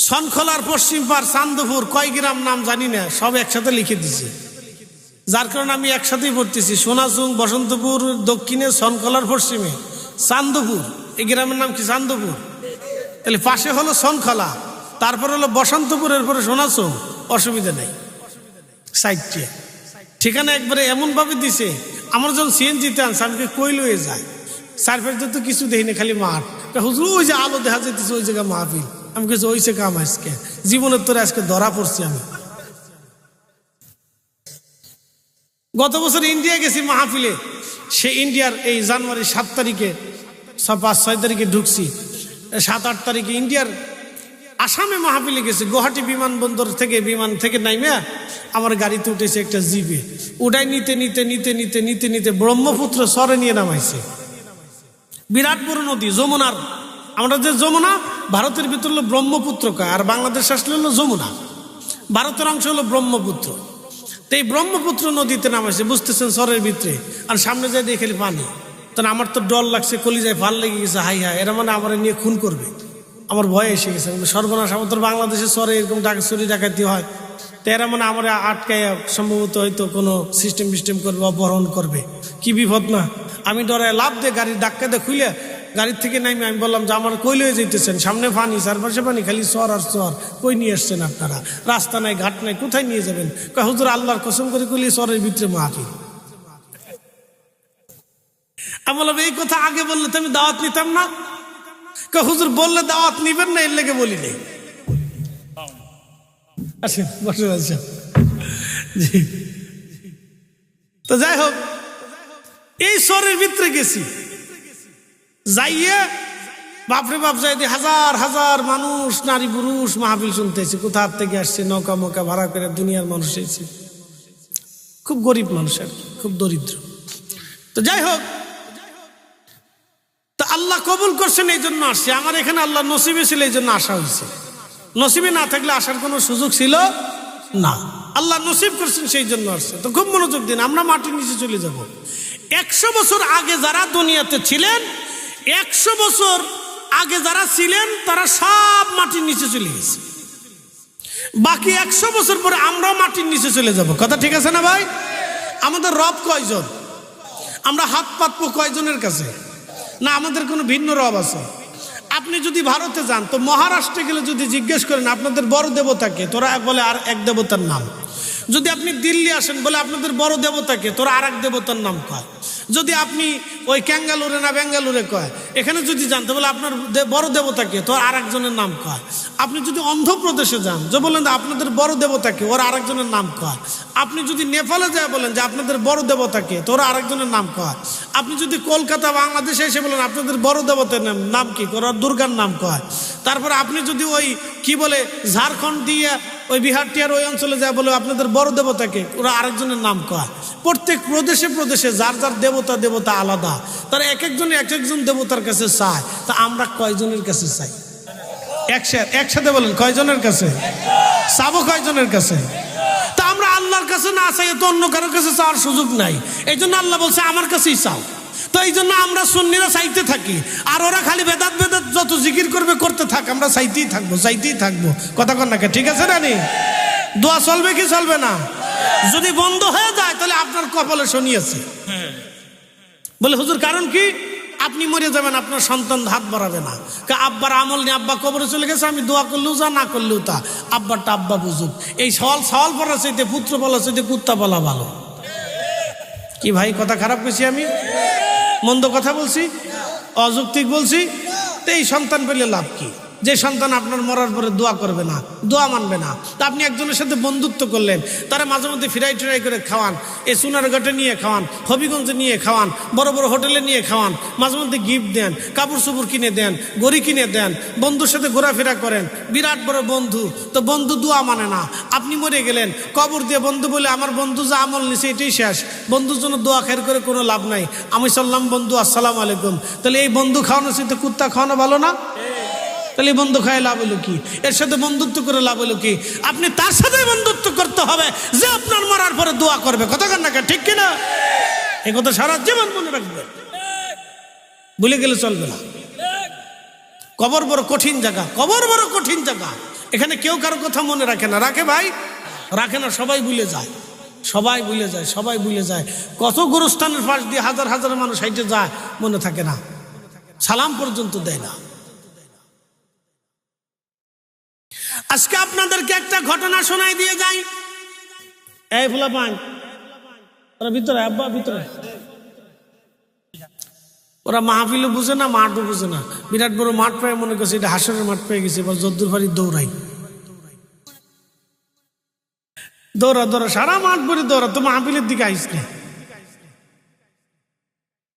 সনখলার পশ্চিম পার, চান্দপুর, কয় গ্রাম নাম জানি না, সব একসাথে লিখে দিছে। যার কারণে আমি একসাথেই পড়তেছি, সোনাচুং, বসন্তপুর দক্ষিণে, সনখলার পশ্চিমে, চান্দপুর। এই গ্রামের নাম কি? চান্দপুর। তাহলে পাশে হলো সনখলা, তারপর হলো বসন্তপুরের পরে সোনাচুং। অসুবিধা নেই, সাইডটি ঠিকানা একবারে এমন ভাবে দিছে, আমার যখন সিএনজিতে আনছে আমাকে কই লয়ে যায়। সার্ফের তো কিছু দেখিনি, খালি মাঠ। হুজুর ওই যে আলো দেখা যেতেছে, ওই জায়গায় মাহফিল। আমি কিছু ওইসে কাম আজকে জীবনের তোরে আজকে ধরা পড়ছি আমি। গত বছর ইন্ডিয়া গেছি মাহফিলে, সে ইন্ডিয়ার এই জানুয়ারি 7 তারিখে, 5-6 তারিখে ঢুকছি, 7-8 তারিখে ইন্ডিয়ার আসামে মাহফিলে গেছি। গুয়াহাটি বিমানবন্দর থেকে, বিমান থেকে নাইমা আমার গাড়িতে উঠেছে একটা জিপে, উঠাই নিতে ব্রহ্মপুত্র সরে নিয়ে নামাইছে। বিরাট বড় নদী যমুনার, আমরা যে যমুনা ভারতের ভিতর হলো ব্রহ্মপুত্র কয়, আর বাংলাদেশ আসলে হলো যমুনা, ভারতের অংশ হলো ব্রহ্মপুত্র। তো এই ব্রহ্মপুত্র নদীতে নামাইছে, বুঝতেছেন চরের ভিতরে, আর সামনে যাই দিয়ে খালি পানি। তখন আমার তো ডর লাগছে, কলিজায় ভাল লেগে গেছে, হাই হাই এরা মানে আমার নিয়ে খুন করবে, আমার ভয় এসে গেছে। সর্বনাশ, আমাদের বাংলাদেশের চরে এরকম চুরি ডাকাতি হয়, তো এরা মানে আমার আটকায় সম্ভবত হয়তো কোনো সিস্টেম করবে, অপহরণ করবে, কি বিপদ না। আমি ডরায় লাভ দিয়ে গাড়ির ডাক্কা দিয়ে খুলে গাড়ির থেকে নামি আমি বললাম যে আমার কই লয়ে যেতেছেন, সামনে পানি, চারপাশে পানি, খালি চর আর চর, কই নিয়ে আসছেন আপনারা, রাস্তা নাই ঘাট নাই, কোথায় নিয়ে যাবেন? হুজুর আল্লাহর কসম করে কইলি চরের ভিতরে মাহফিল। আমি বললাম এই কথা আগে বললে তো আমি দাওয়াত নিতাম না। হুজুর বললে দাওয়াত নিবেন না, এর লেগে বলি নেই। আচ্ছা বসে আচ্ছা জি। তো যাই হোক, এই চরের ভিতরে গেছি, যাইয়ে বাপরে বাপ, যাই হাজার হাজার মানুষ, নারী পুরুষ মাহফিল শুনতেছে। কোথা থেকে আসছে, নৌকা মৌকা ভাড়া করে, দুনিয়ার মানুষ এসেছে, খুব গরিব মানুষ আর কি, খুব দরিদ্র। তো যাই হোক, তো আল্লাহ কবুল করছেন এই জন্য আসছে। আমার এখানে আল্লাহ নসিবে ছিল এই জন্য আসা হয়েছে, নসিবে না থাকলে আসার কোনো সুযোগ ছিল না। আল্লাহ নসিব করছেন সেই জন্য আসছে। তো খুব মনোযোগ দিন, আমরা মাটির নিচে চলে যাব। 100 বছর আগে যারা দুনিয়াতে ছিলেন, 100 বছর আগে যারা ছিলেন তারা সব মাটির নিচে চলে গেছে। বাকি 100 বছর পরে আমরাও মাটির নিচে চলে যাব। কথা ঠিক আছে না ভাই? আমাদের রব কয়জন? আমরা হাত পাতবো কয়জনের কাছে? না আমাদের কোনো ভিন্ন রব আছে? আপনি যদি ভারতে যান, তো মহারাষ্ট্রে গেলে যদি জিজ্ঞেস করেন আপনাদের বড় দেবতাকে, তোরা বলে আর এক দেবতার নাম। যদি আপনি দিল্লি আসেন, বলে আপনাদের বড় দেবতাকে, তোরা আর এক দেবতার নাম কয়। যদি আপনি ওই ক্যাঙ্গালুরে না বেঙ্গালুরে কয়, এখানে যদি জানতে বলে আপনার বড় দেবতাকে, তোর আর একজনের নাম কয়। আপনি যদি অন্ধ্রপ্রদেশে যান, যে বলেন আপনাদের বড় দেবতাকে, ওর আরেকজনের নাম কয়। আপনি যদি নেপালে যায় বলেন যে আপনাদের বড় দেবতাকে, তোর আরেকজনের নাম কয়। আপনি যদি কলকাতা বাংলাদেশে এসে বলেন আপনাদের বড় দেবতার নাম কি, ওরা দুর্গার নাম কয়। তারপরে আপনি যদি ওই কি বলে ঝাড়খণ্ড দিয়ে ওই বিহার টিয়ার ওই অঞ্চলে যায় বলে আপনাদের বড় দেবতাকে, ওরা আরেকজনের নাম কয়। প্রত্যেক প্রদেশে যার যার দেবতা আলাদা, তারা এক একজন দেবতার কাছে চায়। তা আমরা কয়জনের কাছে চাই? একসাথে বলেন, কয়জনের কাছে চাবো? কয়জনের কাছে? তা আমরা আল্লাহর কাছে না চাই তো অন্য কারোর কাছে চাওয়ার সুযোগ নাই। এই জন্য আল্লাহ বলছে আমার কাছেই চাও। তো এই জন্য আমরা সুন্নিরা চাইতে থাকি, আর ওরা খালি বেদাত যত জিকির করবে করতে থাক, আমরা চাইতেই থাকবো। কথা কন না, ঠিক আছে না? নি দোয়া চলবে কি চলবে না? যদি বন্ধ হয়ে যায় তাহলে আপনার কপালে শনি আছে। বলে হুজুর কারণ কি? আপনি মরে যাবেন, আপনার সন্তান হাত বাড়াবে না। আব্বার আমল নিয়ে, আব্বা কবরে চলে গেছে, আমি দোয়া করলেও যা, না করলেও তা, আব্বারটা আব্বা বুঝুক। এই সওয়াল পড়ার চাইতে পুত্র বলা চাইতে কুত্তা বলা ভালো। কি ভাই কথা খারাপ কইছি আমি? মন্দ কথা বলছি? অযৌক্তিক বলছি? তো এই সন্তান পেলে লাভ কি? যে সন্তান আপনার মরার পরে দোয়া করবে না, দোয়া মানবে না। তা আপনি একজনের সাথে বন্ধুত্ব করলেন, তারা মাঝে মধ্যে ফিরাই করে খাওয়ান, এই সোনারঘাটে নিয়ে খাওয়ান, হবিগঞ্জে নিয়ে খাওয়ান, বড় বড় হোটেলে নিয়ে খাওয়ান, মাঝে মধ্যে গিফট দেন, কাপড় চোপড় কিনে দেন, গড়ি কিনে দেন, বন্ধুর সাথে ঘোরাফেরা করেন, বিরাট বড় বন্ধু। তো বন্ধু দোয়া মানে না। আপনি মরে গেলেন, কবর দিয়ে বন্ধু বলে আমার বন্ধু যা আমল নিছে এটাই শেষ, বন্ধুর জন্য দোয়া খের করে কোনো লাভ নাই। আমি সাল্লাম বন্ধু, আসসালামু আলাইকুম। তাহলে এই বন্ধু খাওয়ানোর সাথে কুত্তা খাওয়ানো ভালো না? তাহলে বন্ধু খায় লাভ হলো কি? এর সাথে বন্ধুত্ব করে লাভ হলো কি? আপনি তার সাথে বন্ধুত্ব করতে হবে যে আপনার মরার পরে দোয়া করবে। কথা কান না, ঠিক কিনা? এই কথা সারা জীবন মনে রাখবে, ভুলে গেলে চলবে না। কবর বড় কঠিন জায়গা, কবর বড় কঠিন জায়গা। এখানে কেউ কারো কথা মনে রাখে না। রাখে ভাই? রাখে না, সবাই ভুলে যায়। কত গোরস্থানের পাশ দিয়ে হাজার হাজার মানুষ হাইটে যায়, মনে থাকে না, সালাম পর্যন্ত দেয় না। আজকে আপনাদেরকে একটা ঘটনা শোনাই দিয়ে যাই। এই ফুলা পান ওরা ভিতরে, আব্বা ভিতরে। ওরা মাহফিলও বুঝে না, মাঠও বুঝে না। বিরাট বড় মাঠ পেয়ে মনে করছে এটা হাসরের মাঠ পেয়ে গেছে, এবার যদ্দুর ফারি দৌড়াই, দৌড়া সারা মাঠ ভরে দৌড়া, তো মাহফিলের দিকে আইস না।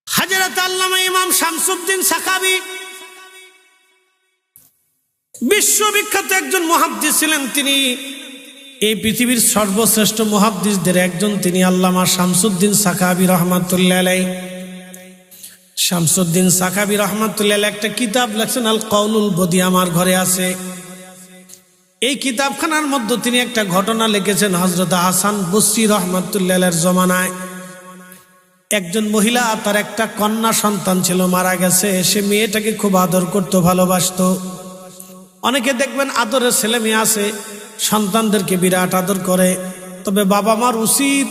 হযরত আল্লামা ইমাম শামসুদ্দিন সাখাবী বিশ্ববিখ্যাত একজন মুহাদ্দিস ছিলেন। তিনি এই পৃথিবীর সর্বশ্রেষ্ঠ মুহাদ্দিসদের একজন। তিনি আল্লামা শামসুদ্দিন সাখাবী রাহমাতুল্লাহ আলাইহি। শামসুদ্দিন সাকাবি রহমাতুল্লাহ একটা কিতাব লেখছেন আল কওলুল বদি, আমার ঘরে আছে। এই কিতাবখানার মধ্যে তিনি একটা ঘটনা লিখেছেন। হযরত হাসান বসরি রহমাতুল্লাহের জমানায় একজন মহিলা, তার একটা কন্যা সন্তান ছিল, মারা গেছে। সে মেয়েটাকে খুব আদর করত, ভালোবাসতো। অনেকে দেখবেন আদরের ছেলে মেয়ে আছে, সন্তানদেরকে বিরাট আদর করে। তবে বাবা মার উচিত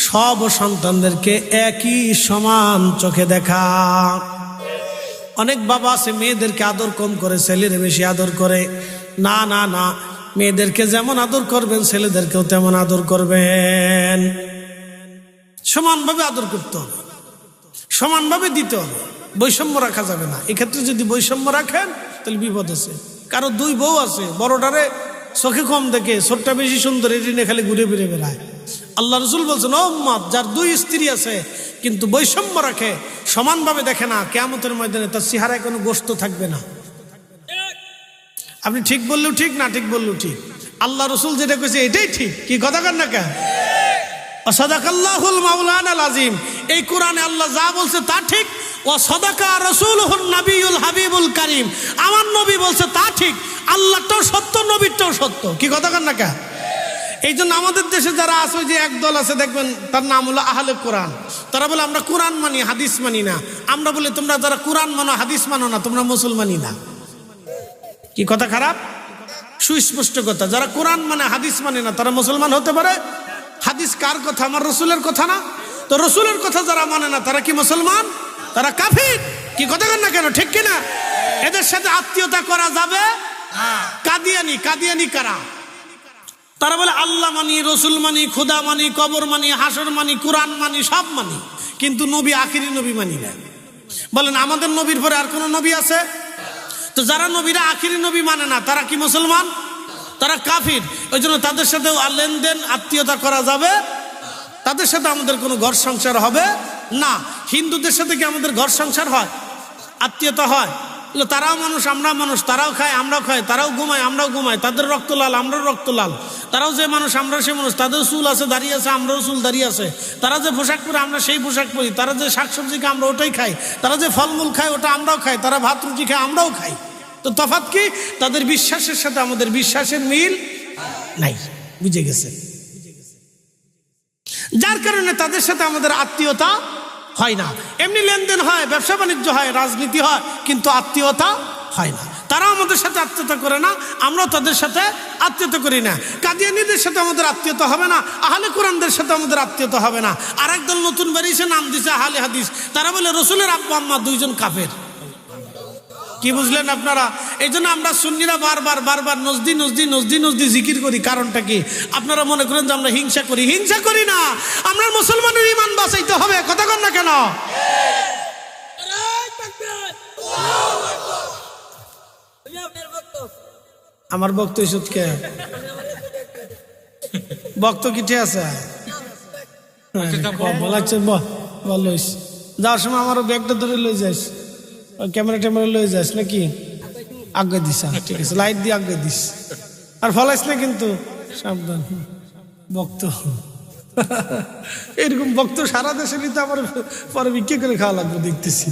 সব সন্তানদেরকে একই সমান চোখে দেখা। অনেক বাবা আছে মেয়েদেরকে আদর কম করে, ছেলেরা বেশি আদর করে। না না না, মেয়েদেরকে যেমন আদর করবেন ছেলেদেরকেও তেমন আদর করবেন। সমানভাবে আদর করতে হবে, সমানভাবে দিতে হবে, বৈষম্য রাখা যাবে না। এক্ষেত্রে যদি বৈষম্য রাখেন তাহলে বিপদ আছে। কারো দুই বউ আছে, বড়টারে চোখে কম দেখে, ছোটটা বেশি সুন্দর, এটি নিয়ে খালি ঘুরে ফিরে বেড়ায়। আল্লাহ রসুল বলছেন, ও উম্মত, যার দুই স্ত্রী আছে কিন্তু বৈষম্য রাখে, সমানভাবে দেখে না, কিয়ামতের ময়দানে তার চেহারায় কোনো গোশত থাকবে না। আপনি ঠিক বললেও ঠিক, না ঠিক বললেও ঠিক। আল্লাহ রসুল যেটা কইছে এটাই ঠিক। কি কথা কন না কেন? সাদাকাল্লাহুল মাওলানাল আযীম। এই কোরআনে আল্লাহ যা বলছে তা ঠিক। ও সাদাকা রাসূলুহুন নবিয়ুল হাবিবুল কারীম। আমার নবী বলছে তা ঠিক। আল্লাহটাও সত্য, নবীটাও সত্য। কি কথা কন না কেন? এই জন্য আমাদের দেশে যারা আছে, ওই যে একদল আছে দেখবেন, তার নাম হলো আহলে কোরআন। তারা বলে আমরা কোরআন মানি, হাদিস মানি না। আমরা বলি তোমরা যারা কোরআন মানো, হাদিস মানো না, তোমরা মুসলমানই না। কি কথা খারাপ? সুস্পষ্ট কথা। যারা কোরআন মানে, হাদিস মানে না, তারা মুসলমান হতে পারে? হাদিস কার কথা? আমার রসুলের কথা না? তো রসুলের কথা যারা মানে না, তারা কি মুসলমান? তারা কাফির। কি কথা কন না কেন? ঠিক কিনা? এদের সাথে আত্মীয়তা করা যাবে? কাদিয়ানি। কাদিয়ানি কারা? তারা বলে আল্লাহ মানি, রসুল মানি, খুদা মানি, কবর মানি, হাসর মানি, কোরআন মানি, সব মানি, কিন্তু নবী, আখিরি নবী মানি না। বলেন আমাদের নবীর পরে আর কোন নবী আছে? তো যারা নবীরা আখিরি নবী মানে না, তারা কি মুসলমান? তারা কাফির। ওই জন্য তাদের সাথে লেনদেন, আত্মীয়তা করা যাবে? তাদের সাথে আমাদের কোনো ঘর সংসার হবে না। হিন্দুদের সাথে কি আমাদের ঘর সংসার হয়, আত্মীয়তা হয়? তারাও মানুষ, আমরা মানুষ। তারাও খায়, আমরাও খাই। তারাও ঘুমায়, আমরাও ঘুমাই। তাদের রক্ত লাল, আমরাও রক্ত লাল। তারাও যে মানুষ, আমরা সে মানুষ। তাদের চুল আছে, দাঁড়িয়ে আছে, আমরাও চুল দাঁড়িয়ে আছে। তারা যে পোশাক পরে, আমরা সেই পোশাক পরি। তারা যে শাকসবজি খায়, আমরা ওটাই খাই। তারা যে ফলমূল খায়, ওটা আমরাও খাই। তারা ভাত রুটি খায়, আমরাও খাই। তো তফাৎ কি? তাদের বিশ্বাসের সাথে আমাদের বিশ্বাসের মিল নাই। বুঝে গেছে? যার কারণে তাদের সাথে আমাদের আত্মীয়তা হয় না। এমনি লেনদেন হয়, ব্যবসা বাণিজ্য হয়, রাজনীতি হয়, কিন্তু আত্মীয়তা হয় না। তারা আমাদের সাথে আত্মীয়তা করে না, আমরাও তাদের সাথে আত্মীয়তা করি না। কাদিয়ানীদের সাথে আমাদের আত্মীয়তা হবে না, আহলে কোরআনদের সাথে আমাদের আত্মীয়তা হবে না। আর একদল নতুন বেরিয়েছে, নাম দিছে আহলে হাদিস। তারা বলে রসুলের আব্বা আম্মা দুইজন কাফের। কি বুঝলেন আপনারা? এই জন্য আমরা সুন্নিরা বারবার বারবার নজদি নজদি নজদি নজদি জিকির করি। কারণটা কি? আপনারা মনে করেন যে আমরা হিংসা করি। হিংসা করি না, আমরা মুসলমানের ঈমান বাঁচাইতে হবে। কথা কন না কেন? আমার বক্ত ইসুদকে বক্ত কি ঠিক আছে? যাওয়ার সময় আমারও ব্যাগটা ধরে লয়ে যাস, ক্যামেরা ট্যামেরা লয়ে যাস নাকি? আগে দিস, ঠিক আছে, লাইট দিয়ে আগে দিস, আর ফলাইস না কিন্তু, সাবধান। বক্ত এরকম বক্ত সারা দেশে নিতে আমার পরে বিক্রি করে খাওয়া লাগবে দেখতেছি।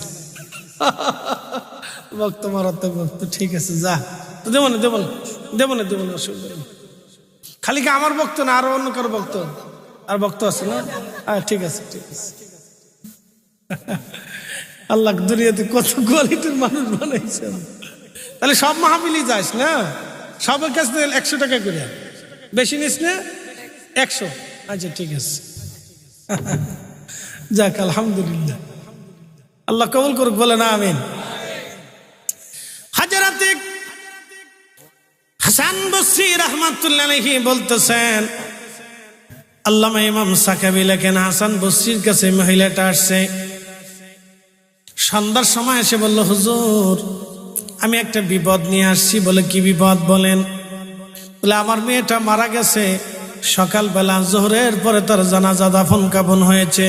বক্ত মারাত্মক বক্ত। ঠিক আছে, যা। তো দেবো না, দেবো না, দেবো না, দেবো না, অসুবিধা নেই। খালি কি আমার বক্ত না, আরো অন্য কারো বক্ত? আর বক্ত আছে না? হ্যাঁ, ঠিক আছে, ঠিক আছে। আল্লাহ দুনিয়াতে কত কোয়ালিটির মানুষ বানাইছেন। তাহলে সব মাহফিলই যাস না, সবার কাছ থেকে 100 টাকা করে, বেশি নিস না? 100। আচ্ছা, ঠিক আছে। যাক, আলহামদুলিল্লাহ, আল্লাহ কবুল করুক, বলেন আমিন। হযরত হাসান বসরি রাহমাতুল্লাহ আলাইহি বলতেছেন, আল্লামা ইমাম সাকাবি লেখেন, হাসান বসরির কাছে মহিলাটা আসছে। সন্ধ্যার সময় এসে বলল, হুজুর, আমি একটা বিপদ নিয়ে আসছি। বলে, কি বিপদ বলেন? বলে, আমার মেয়েটা মারা গেছে। সকালবেলা জোহরের পরে তার জানাজা দাফন কাফন হয়েছে।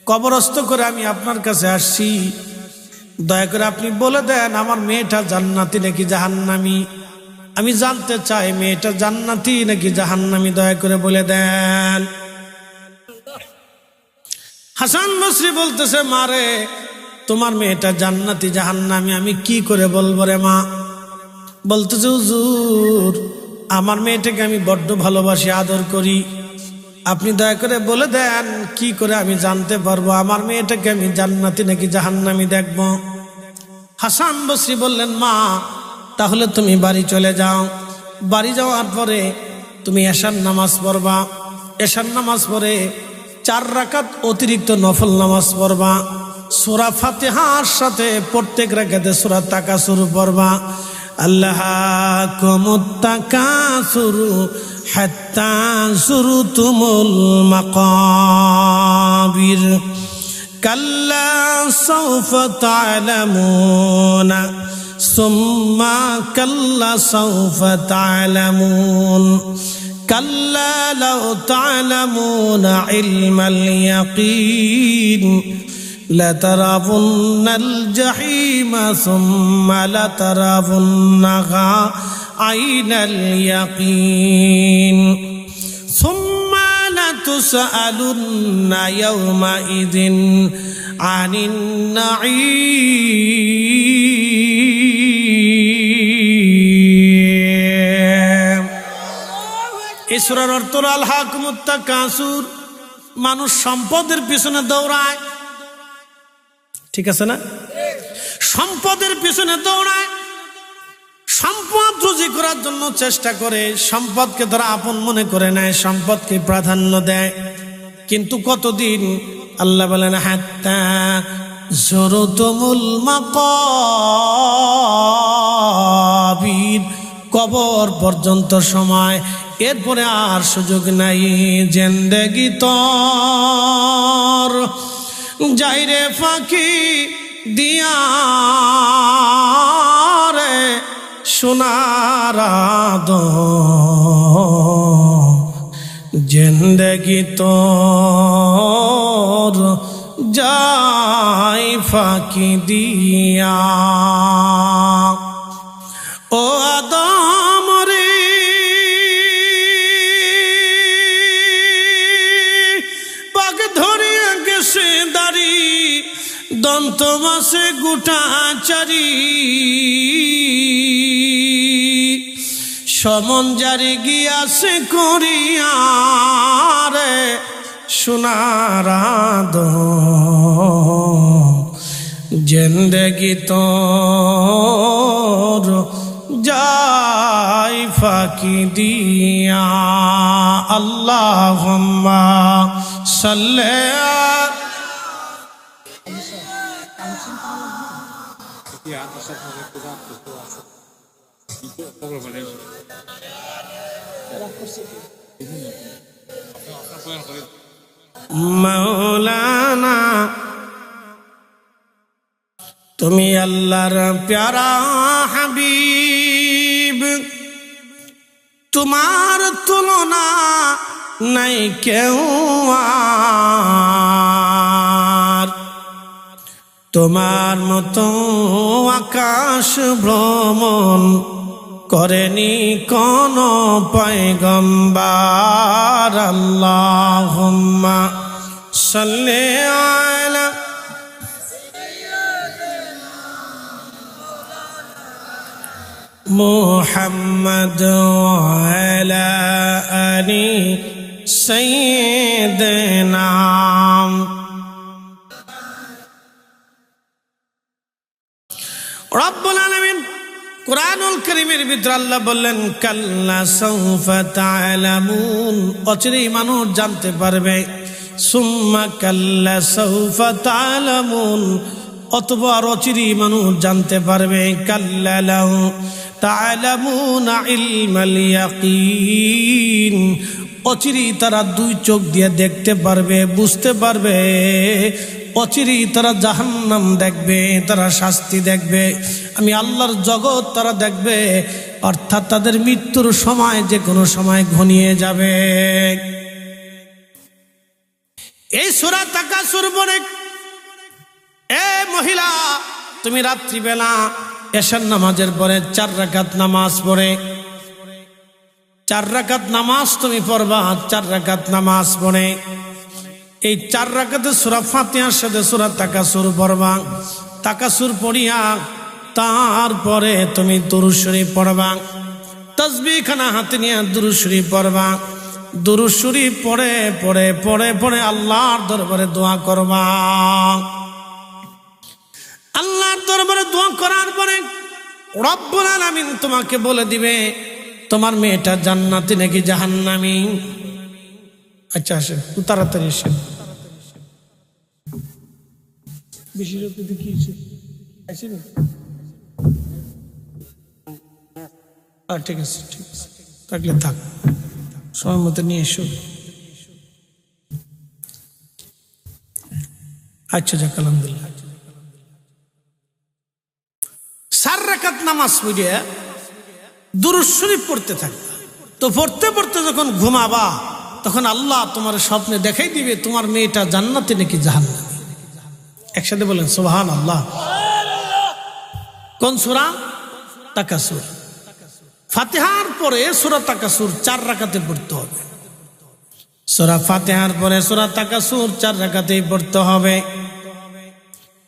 কবরস্থ করে আমি আপনার কাছে আসছি। দয়া করে আপনি বলে দেন, আমার মেয়েটা জান্নাতি নাকি জাহান্নামী? আমি জানতে চাই মেয়েটা জান্নাতি নাকি জাহান্নামী, দয়া করে বলে দেন। হাসান বসরি বলতেছে, মারে, তোমার মেয়েটা জান্নাতি জাহান্নামী আমি কি করে বলবো রে মা? বলতেছে হুজুর আমার মেয়েটাকে আমি বড্ড ভালোবাসি আদর করি, আপনি দয়া করে বলে দেন কি করে আমি জানতে পারবো আমার মেয়েটাকে আমি জান্নাতি নাকি জাহান্নামী দেখবো। হাসান বসরি বললেন মা তাহলে তুমি বাড়ি চলে যাও, বাড়ি যাওয়ার পরে তুমি এশার নামাজ পড়বা, এশার নামাজ পড়ে 4 রাকাত অতিরিক্ত নফল নামাজ পড়বা, সূরা ফাতিহার সাথে প্রত্যেক রাকাতে সূরা তাকাসুর পড়বা। আল্লাহাকুমুত তাকাসুরু হাত্তা যুরতুমুল মাকাবির কাল্লা সাওফা তা'লামুনা সুম্মা কাল্লা সাওফা তা'লামুন কাল্লা লাউ তা'লামুনা ইলমাল ইয়াকিন লাতারাবুন্নাল জাহিমা সুম্মা লাতারাবুন্নাহা আইনাল ইয়াকিন সুম্মা লাতুসআলুন্না ইয়াওমাইযিন আনিন নাঈম। এই সূরার অর্থ আলহাকুমুত তাকাসুর, মানুষ সম্পদের পিছনে দৌড়ায়, ঠিক আছে না? সম্পদের পিছনে দৌড়ায়, সম্পদ রুজি করার জন্য চেষ্টা করে, সম্পদকে তারা আপন মনে করে নেয়, সম্পদকে প্রাধান্য দেয়। কিন্তু কতদিন? আল্লাহ বলেন হাত্তা যুরতুমুল মাকাবির, কবর পর্যন্ত সময়, এরপরে আর সুযোগ নাই। জিন্দেগি তোর যাইরে ফাঁকি দিয়া রে সোনার জিন্দেগি তোর যাই ফাঁকি দিয়া। ও আদম রে পাক ধরিয়া গেছে দাড়ি, দন্ত মাসে গোটা চারি, সমন জারি গিয়াছে করিয়া রে সোনার জিন্দেগি তোর যাই ফাঁকি দিয়া। আল্লাহুম্মা সাল্লি মাওলানা, তুমি আল্লাহর প্যারা হাবিব, তোমার তুলনা নাই কেউ আর, তোমার মতো আকাশ ভ্রমণ করেনি কোন পয়গম্বর। আল্লাহুম্মা সাল্লি আলা মুহাম্মদ ওয়া আলা আলি সাইয়্যিদিনা। রব্বুল আলামিন কুরআনুল কারীমের ভিতরে আল্লাহ বললেন কাল্লা সাওফা তা'লামুন, অচিরেই মানুষ জানতে পারবে। সুম্মা কাল্লা সাওফা তা'লামুন, অথবা অচিরেই মানুষ জানতে পারবে। কাল্লা লাউ তা'লামুনা ইলমাল ইয়াকিন, অচিরেই তারা 2 চোখ দিয়ে দেখতে পারবে, বুঝতে পারবে। অচিরেই তারা জাহান্নাম দেখবে, তারা শাস্তি দেখবে, আমি আল্লাহর জগৎ তারা দেখবে। অর্থাৎ তাদের মৃত্যুর সময় যে কোনো সময় ঘনিয়ে যাবে। এই সূরা তাকাসুর পড়ে এ মহিলা, তুমি রাত্রিবেলা এশার নামাজের পরে 4 রাকাত নামাজ পড়ে, 4 রাকাত নামাজ তুমি পড়বা। 4 রাকাত নামাজ পড়ে এই 4 রাকাতে সূরা ফাতিহার সাথে সূরা তাকাসুর পড়বা। তাকাসুর পড়িয়া তারপরে তুমি দুরূদ শরীফ পড়বা। তাসবিহ খানা হাতে নিয়ে দুরূদ শরীফ পড়বা। দুরূদ শরীফ পড়ে পড়ে পড়ে পড়ে আল্লাহর দরবারে দোয়া করবা। আল্লাহর দরবারে দোয়া করার পরে রব্বুল আলামিন তোমাকে বলে দিবে তোমার মেয়েটা জান্নাতি নাকি জাহান্নামী। আচ্ছা আসেন তাড়াতাড়ি আসেন। বেশি রাতে দেখি আসেন। ঠিক আছে ঠিক আছে, থাকলে থাক, সময় মতো নিয়ে এসো। আচ্ছা যাক আলহামদুলিল্লাহ। 4 রাকাত নামাজ পড়ে দুরূদ শরীফ পড়তে থাকবা। তো পড়তে পড়তে যখন ঘুমাবা তখন আল্লাহ তোমার স্বপ্নে দেখাই দিবে তোমার মেয়েটা জান্নাতে নাকি জাহান্নামে। একসাথে বলেন সুবহানাল্লাহ। কোন সূরা? তাকাসুর। ফাতিহার পরে সূরা তাকাসুর 4 রাকাতে পড়তে হবে। সূরা ফাতিহার পরে সূরা তাকাসুর 4 রাকাতেই পড়তে হবে।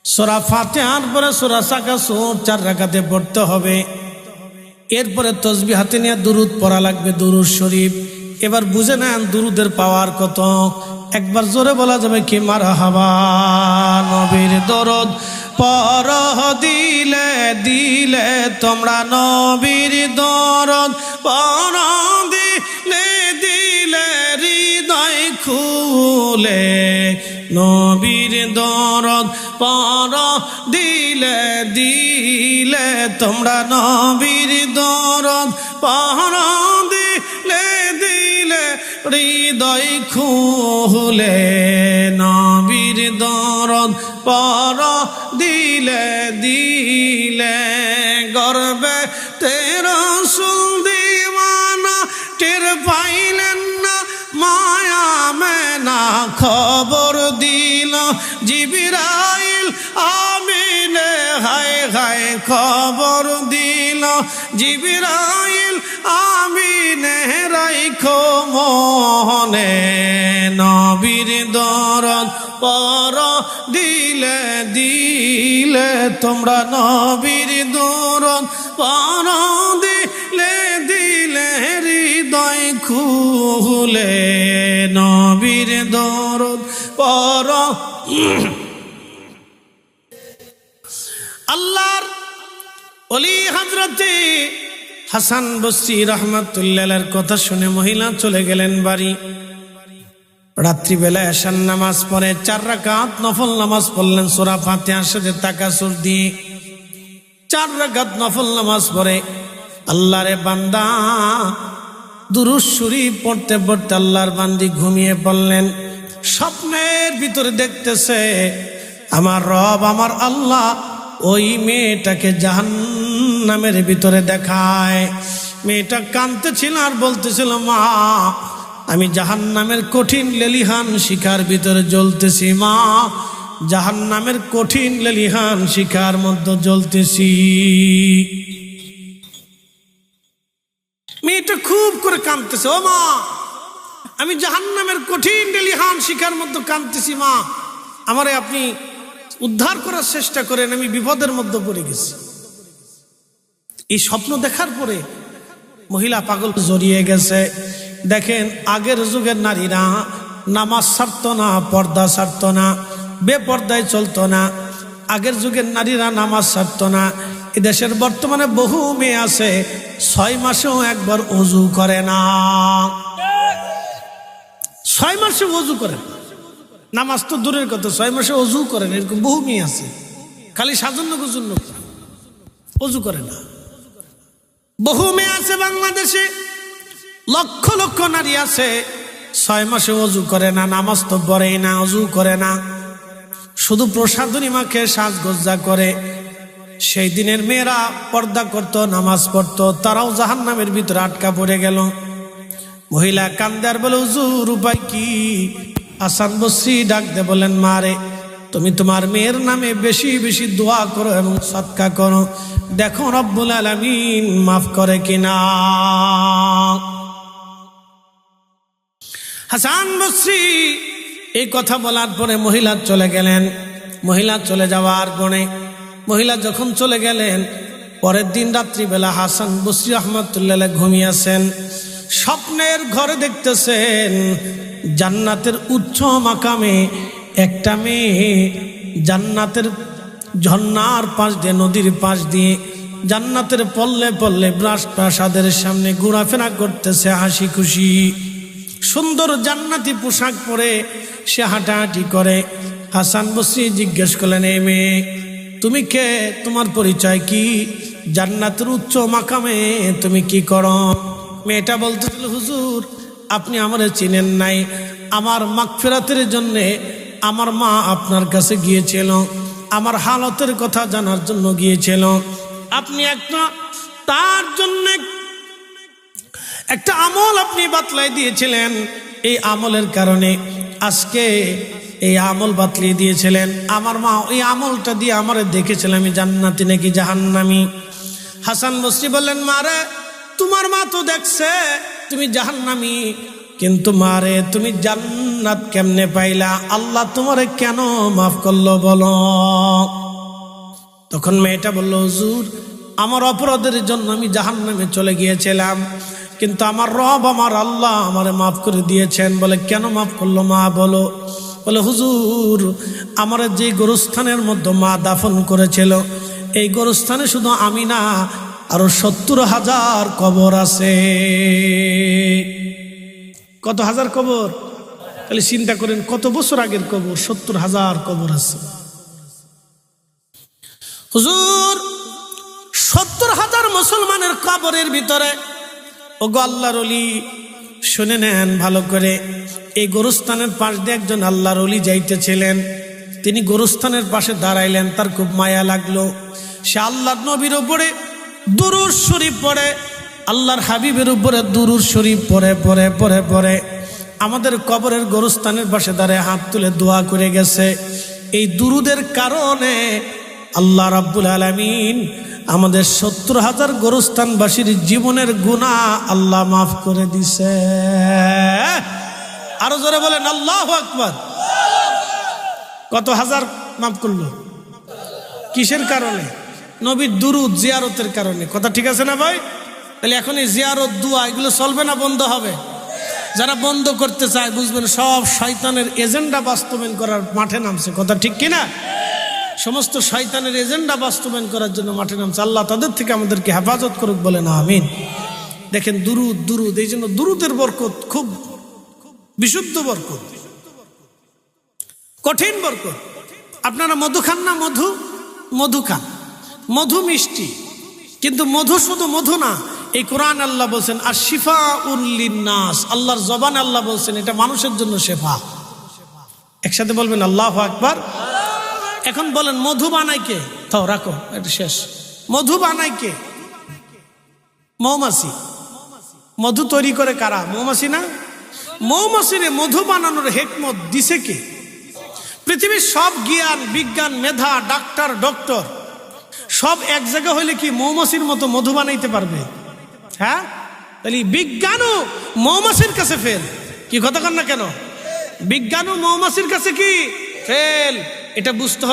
সূরা ফাতিহার পরে সূরা তাকাসুর 4 রাকাতে পড়তে হবে। এরপরে তাসবিহ হাতে নিয়ে দুরূদ পড়া লাগবে, দুরূদ শরীফ। এবার বুঝে নেন দুরূদের পাওয়ার কত। একবার জোরে বলা যাবে কি মারহাবা। নবীর দরুদ পড়হ দিলে দিলে তোমরা, নবীর দরুদ পড়হ দিলে দিলে হৃদয় খুলে, নবীর দরুদ পড়হ দিলে দিলে তোমরা, নবীর দরুদ পড়হ দিলে দিলে হৃদয় খুলে, নবীর দরুদ পড়হ দিলে দিলে। গর্বে রাসূল দিওয়ানা টের পাইলেন না মায়া মেনা, খবর দিল জিবরাইল আমিনে, হায় হায় খবর দিল জিবরাইল আমিনে, রাইখো মনে নবীর দরুদ পড়হ দিলে দিলে তোমরা, নবীর দরুদ পড়হ দিলে দিলে হৃদয় খুলে, নবীর দরুদ পড়হ। আল্লাহর ওলি হযরতে হাসান বসরি রাহমাতুল্লাহ আলাইহির কথা শুনে মহিলা চলে গেলেন বাড়ি। রাত্রিবেলা এশার নামাজ পড়ে 4 রাকাত নফল নামাজ পড়লেন সূরা ফাতিহার সাথে তাকাসুর দিয়ে। 4 রাকাত নফল নামাজ পড়ে আল্লাহরে বান্দা দুরূদ শরীফ পড়তে পড়তে আল্লাহর বান্দি ঘুমিয়ে পড়লেন। স্বপ্নের ভিতরে দেখতেছে আমার রব আমার আল্লাহ ওই মেয়েটাকে জাহান্নামের ভিতরে দেখায়। মেয়েটা কাঁদতেছিল আর বলতেছিল মা আমি জাহান্নামের কঠিন লেলিহান শিখার ভিতরে জ্বলতেছি, মা জাহান্নামের কঠিন লেলিহান শিখার মধ্যে জ্বলতেছি। মেয়েটা খুব করে কাঁদতেছে, ও মা আমি জাহান্নামের কঠিন লেলিহান শিখার মধ্যে কাঁদতেছি, মা আমারে আপনি উদ্ধার করার চেষ্টা করেন, আমি বিপদের মধ্যে পড়ে গেছি। এই স্বপ্ন দেখার পরে মহিলা পাগল জড়িয়ে গেছে। দেখেন আগের যুগের নারীরা নামাজ ছাড়তো না, পর্দা ছাড়তো না, বেপর্দায় চলতো না। আগের যুগের নারীরা নামাজ ছাড়তো না। এদেশের বর্তমানে বহু মেয়ে আছে 6 মাসেও একবার ওযু করে না, 6 মাসে ওযু করে না। নামাজ তো দূরের কথা, 6 মাসে ওযু করে না, এরকম বহু মেয়ে আছে। খালি সাজন্য গুজন্য ওযু করে না। বহু মেয়ে আছে বাংলাদেশে, লক্ষ লক্ষ নারী আছে 6 মাসে ওযু করে না, নামাজ তো পড়েই না, ওযু করে না, শুধু প্রসাদনী মাখে সাজগজ্জা করে। সেই দিনের মেয়েরা পর্দা করত, নামাজ পড়তো, তারাও জাহান্নামের ভিতরে আটকা পড়ে গেল। মহিলা কান্দে আর বলে হুজুর উপায় কি? হাসান বসরি ডাক দে বলেন মা রে তুমি তোমার মেয়ের নামে বেশি বেশি দোয়া করো এবং সদকা করো, দেখো রব্বুল আলামিন মাফ করে কিনা। হাসান বসরি এই কথা বলার পরে মহিলা চলে গেলেন। মহিলা চলে যাওয়ার পরে মহিলা যখন চলে গেলেন, পরের দিন রাত্রিবেলা হাসান বসরি রহমাতুল্লাহ ঘুমিয়ে আছেন। স্বপ্নের ঘরে দেখতেছেন জান্নাতের উচ্চ মাকামে একটা মেয়ে জান্নাতের ঝর্ণার পাশ দিয়ে, নদীর পাশ দিয়ে জান্নাতের পল্লে পল্লে প্রাসাদের সামনে ঘোরাফেরা করতেছে হাসি খুশি। সুন্দর জান্নাতি পোশাক পরে সে হাঁটাহাঁটি করে। হাসান বসরি জিজ্ঞেস করলেন, এই মেয়ে তুমি কে? তোমার পরিচয় কি? জান্নাতের উচ্চ মাকামে তুমি কি করো? মেয়েটা বলতেছিল, হুজুর আপনি আমারে চিনেন নাই। আমার মাগফিরাতের জন্যে আমার মা আপনার কাছে গিয়েছিল, আমার হালতের কথা জানার জন্য গিয়েছিল। আপনি তার জন্য একটা আমল আপনি বাতলাই দিয়েছিলেন। এই আমলের কারণে আজকে এই আমল বাতলিয়ে দিয়েছিলেন। আমার মা ওই আমলটা দিয়ে আমারে দেখেছিল আমি জান্নাতি নাকি জাহান্নামি। হাসান বসরি বললেন, মারে তোমার মা তো দেখছে তুমি জাহান্নামি, কিন্তু মারে তুমি জান্নাত কেমনে পাইলা? আল্লাহ তোমারে কেন মাফ করলো বলো? তখন মেয়েটা বলল, হুজুর আমার অপরাধের জন্য আমি জাহান্নামে চলে গিয়েছিলাম, কিন্তু আমার রব আমার আল্লাহ আমারে মাফ করে দিয়েছেন। বলে, কেন মাফ করলো মা বলো? বলে, হুজুর আমার যে গোরস্থানের মধ্যে মা দাফন করেছিল, এই গোরস্থানে শুধু আমি না আরো 70,000 কবর আছে। কত হাজার কবর? তাহলে চিন্তা করেন কত বছর আগের কবর, 70,000 কবর আছে। হুজুর 70,000 মুসলমানের কবরের ভিতরে, ওগো আল্লাহর ওলি শুনে নেন ভালো করে, এই গোরস্থানের পাশ দিয়ে একজন আল্লাহর ওলি যাইতেছিলেন। তিনি গোরস্থানের পাশে দাঁড়াইলেন, তার খুব মায়া লাগলো। সে আল্লাহর নবীর উপরে দুরূদ শরীফ পড়ে, আল্লাহর হাবিবের উপরে দুরূদ শরীফ পড়ে পড়ে পড়ে পড়ে আমাদের কবরের গোরস্থানের পাশে দাঁড়ায় হাত তুলে দোয়া করে গেছে। এই দুরূদের কারণে আল্লাহ রাব্বুল আলামিন আমাদের 70,000 গোরস্থানবাসীর জীবনের গুনাহ আল্লাহ মাফ করে দিছে। আরো জোরে বলেন আল্লাহু আকবার। কত হাজার মাফ করলো? কিসের কারণে? নবীর দুরূদ জিয়ারতের কারণে। কথা ঠিক আছে না ভাই? তাহলে এখন এই জিয়ারত দোয়া এগুলো চলবে না বন্ধ হবে? যারা বন্ধ করতে চায় বুঝবেন সব শয়তানের এজেন্ডা বাস্তবায়ন করার মাঠে নামছে। কথা ঠিক কিনা? সমস্ত শয়তানের এজেন্ডা বাস্তবায়ন করার জন্য মাঠে নামছে। আল্লাহ তাদের থেকে আমাদেরকে হেফাজত করুক, বলেন আমিন। দেখেন দুরূদ দুরূদ, এই জন্য দুরূদের বরকত খুব বিশুদ্ধ বরকত, কঠিন বরকত। আপনারা মধু খান না? মধু খান, মধু মিষ্টি, কিন্তু মধু শুধু মধু না। এই কোরআন আল্লাহ বলছেন আশ-শিফাউল লিন-নাস, আল্লাহর জবান আল্লাহ বলছেন এটা মানুষের জন্য শেফা। একসাথে বলবেন আল্লাহু আকবার। এখন বলেন মধু বানায় কে? তাও রাখো, এটা শেষ। মধু বানায় কে? মৌমাছি। মধু তৈরি করে কারা? মৌমাছি না? মৌমাছিরে মধু বানানোর হিকমত দিছে কে? পৃথিবীর সব জ্ঞান বিজ্ঞান মেধা ডক্টর সব এক জায়গা হইলে কি মৌমাছির মতো মধু বানাইতে পারবে? হ্যাঁ, তাহলে বিজ্ঞানও মৌমাছির কাছে ফেল। কি কথা কন না কেন? বিজ্ঞানও মৌমাছির কাছে কি ফেল, এটা বুঝতে হবে।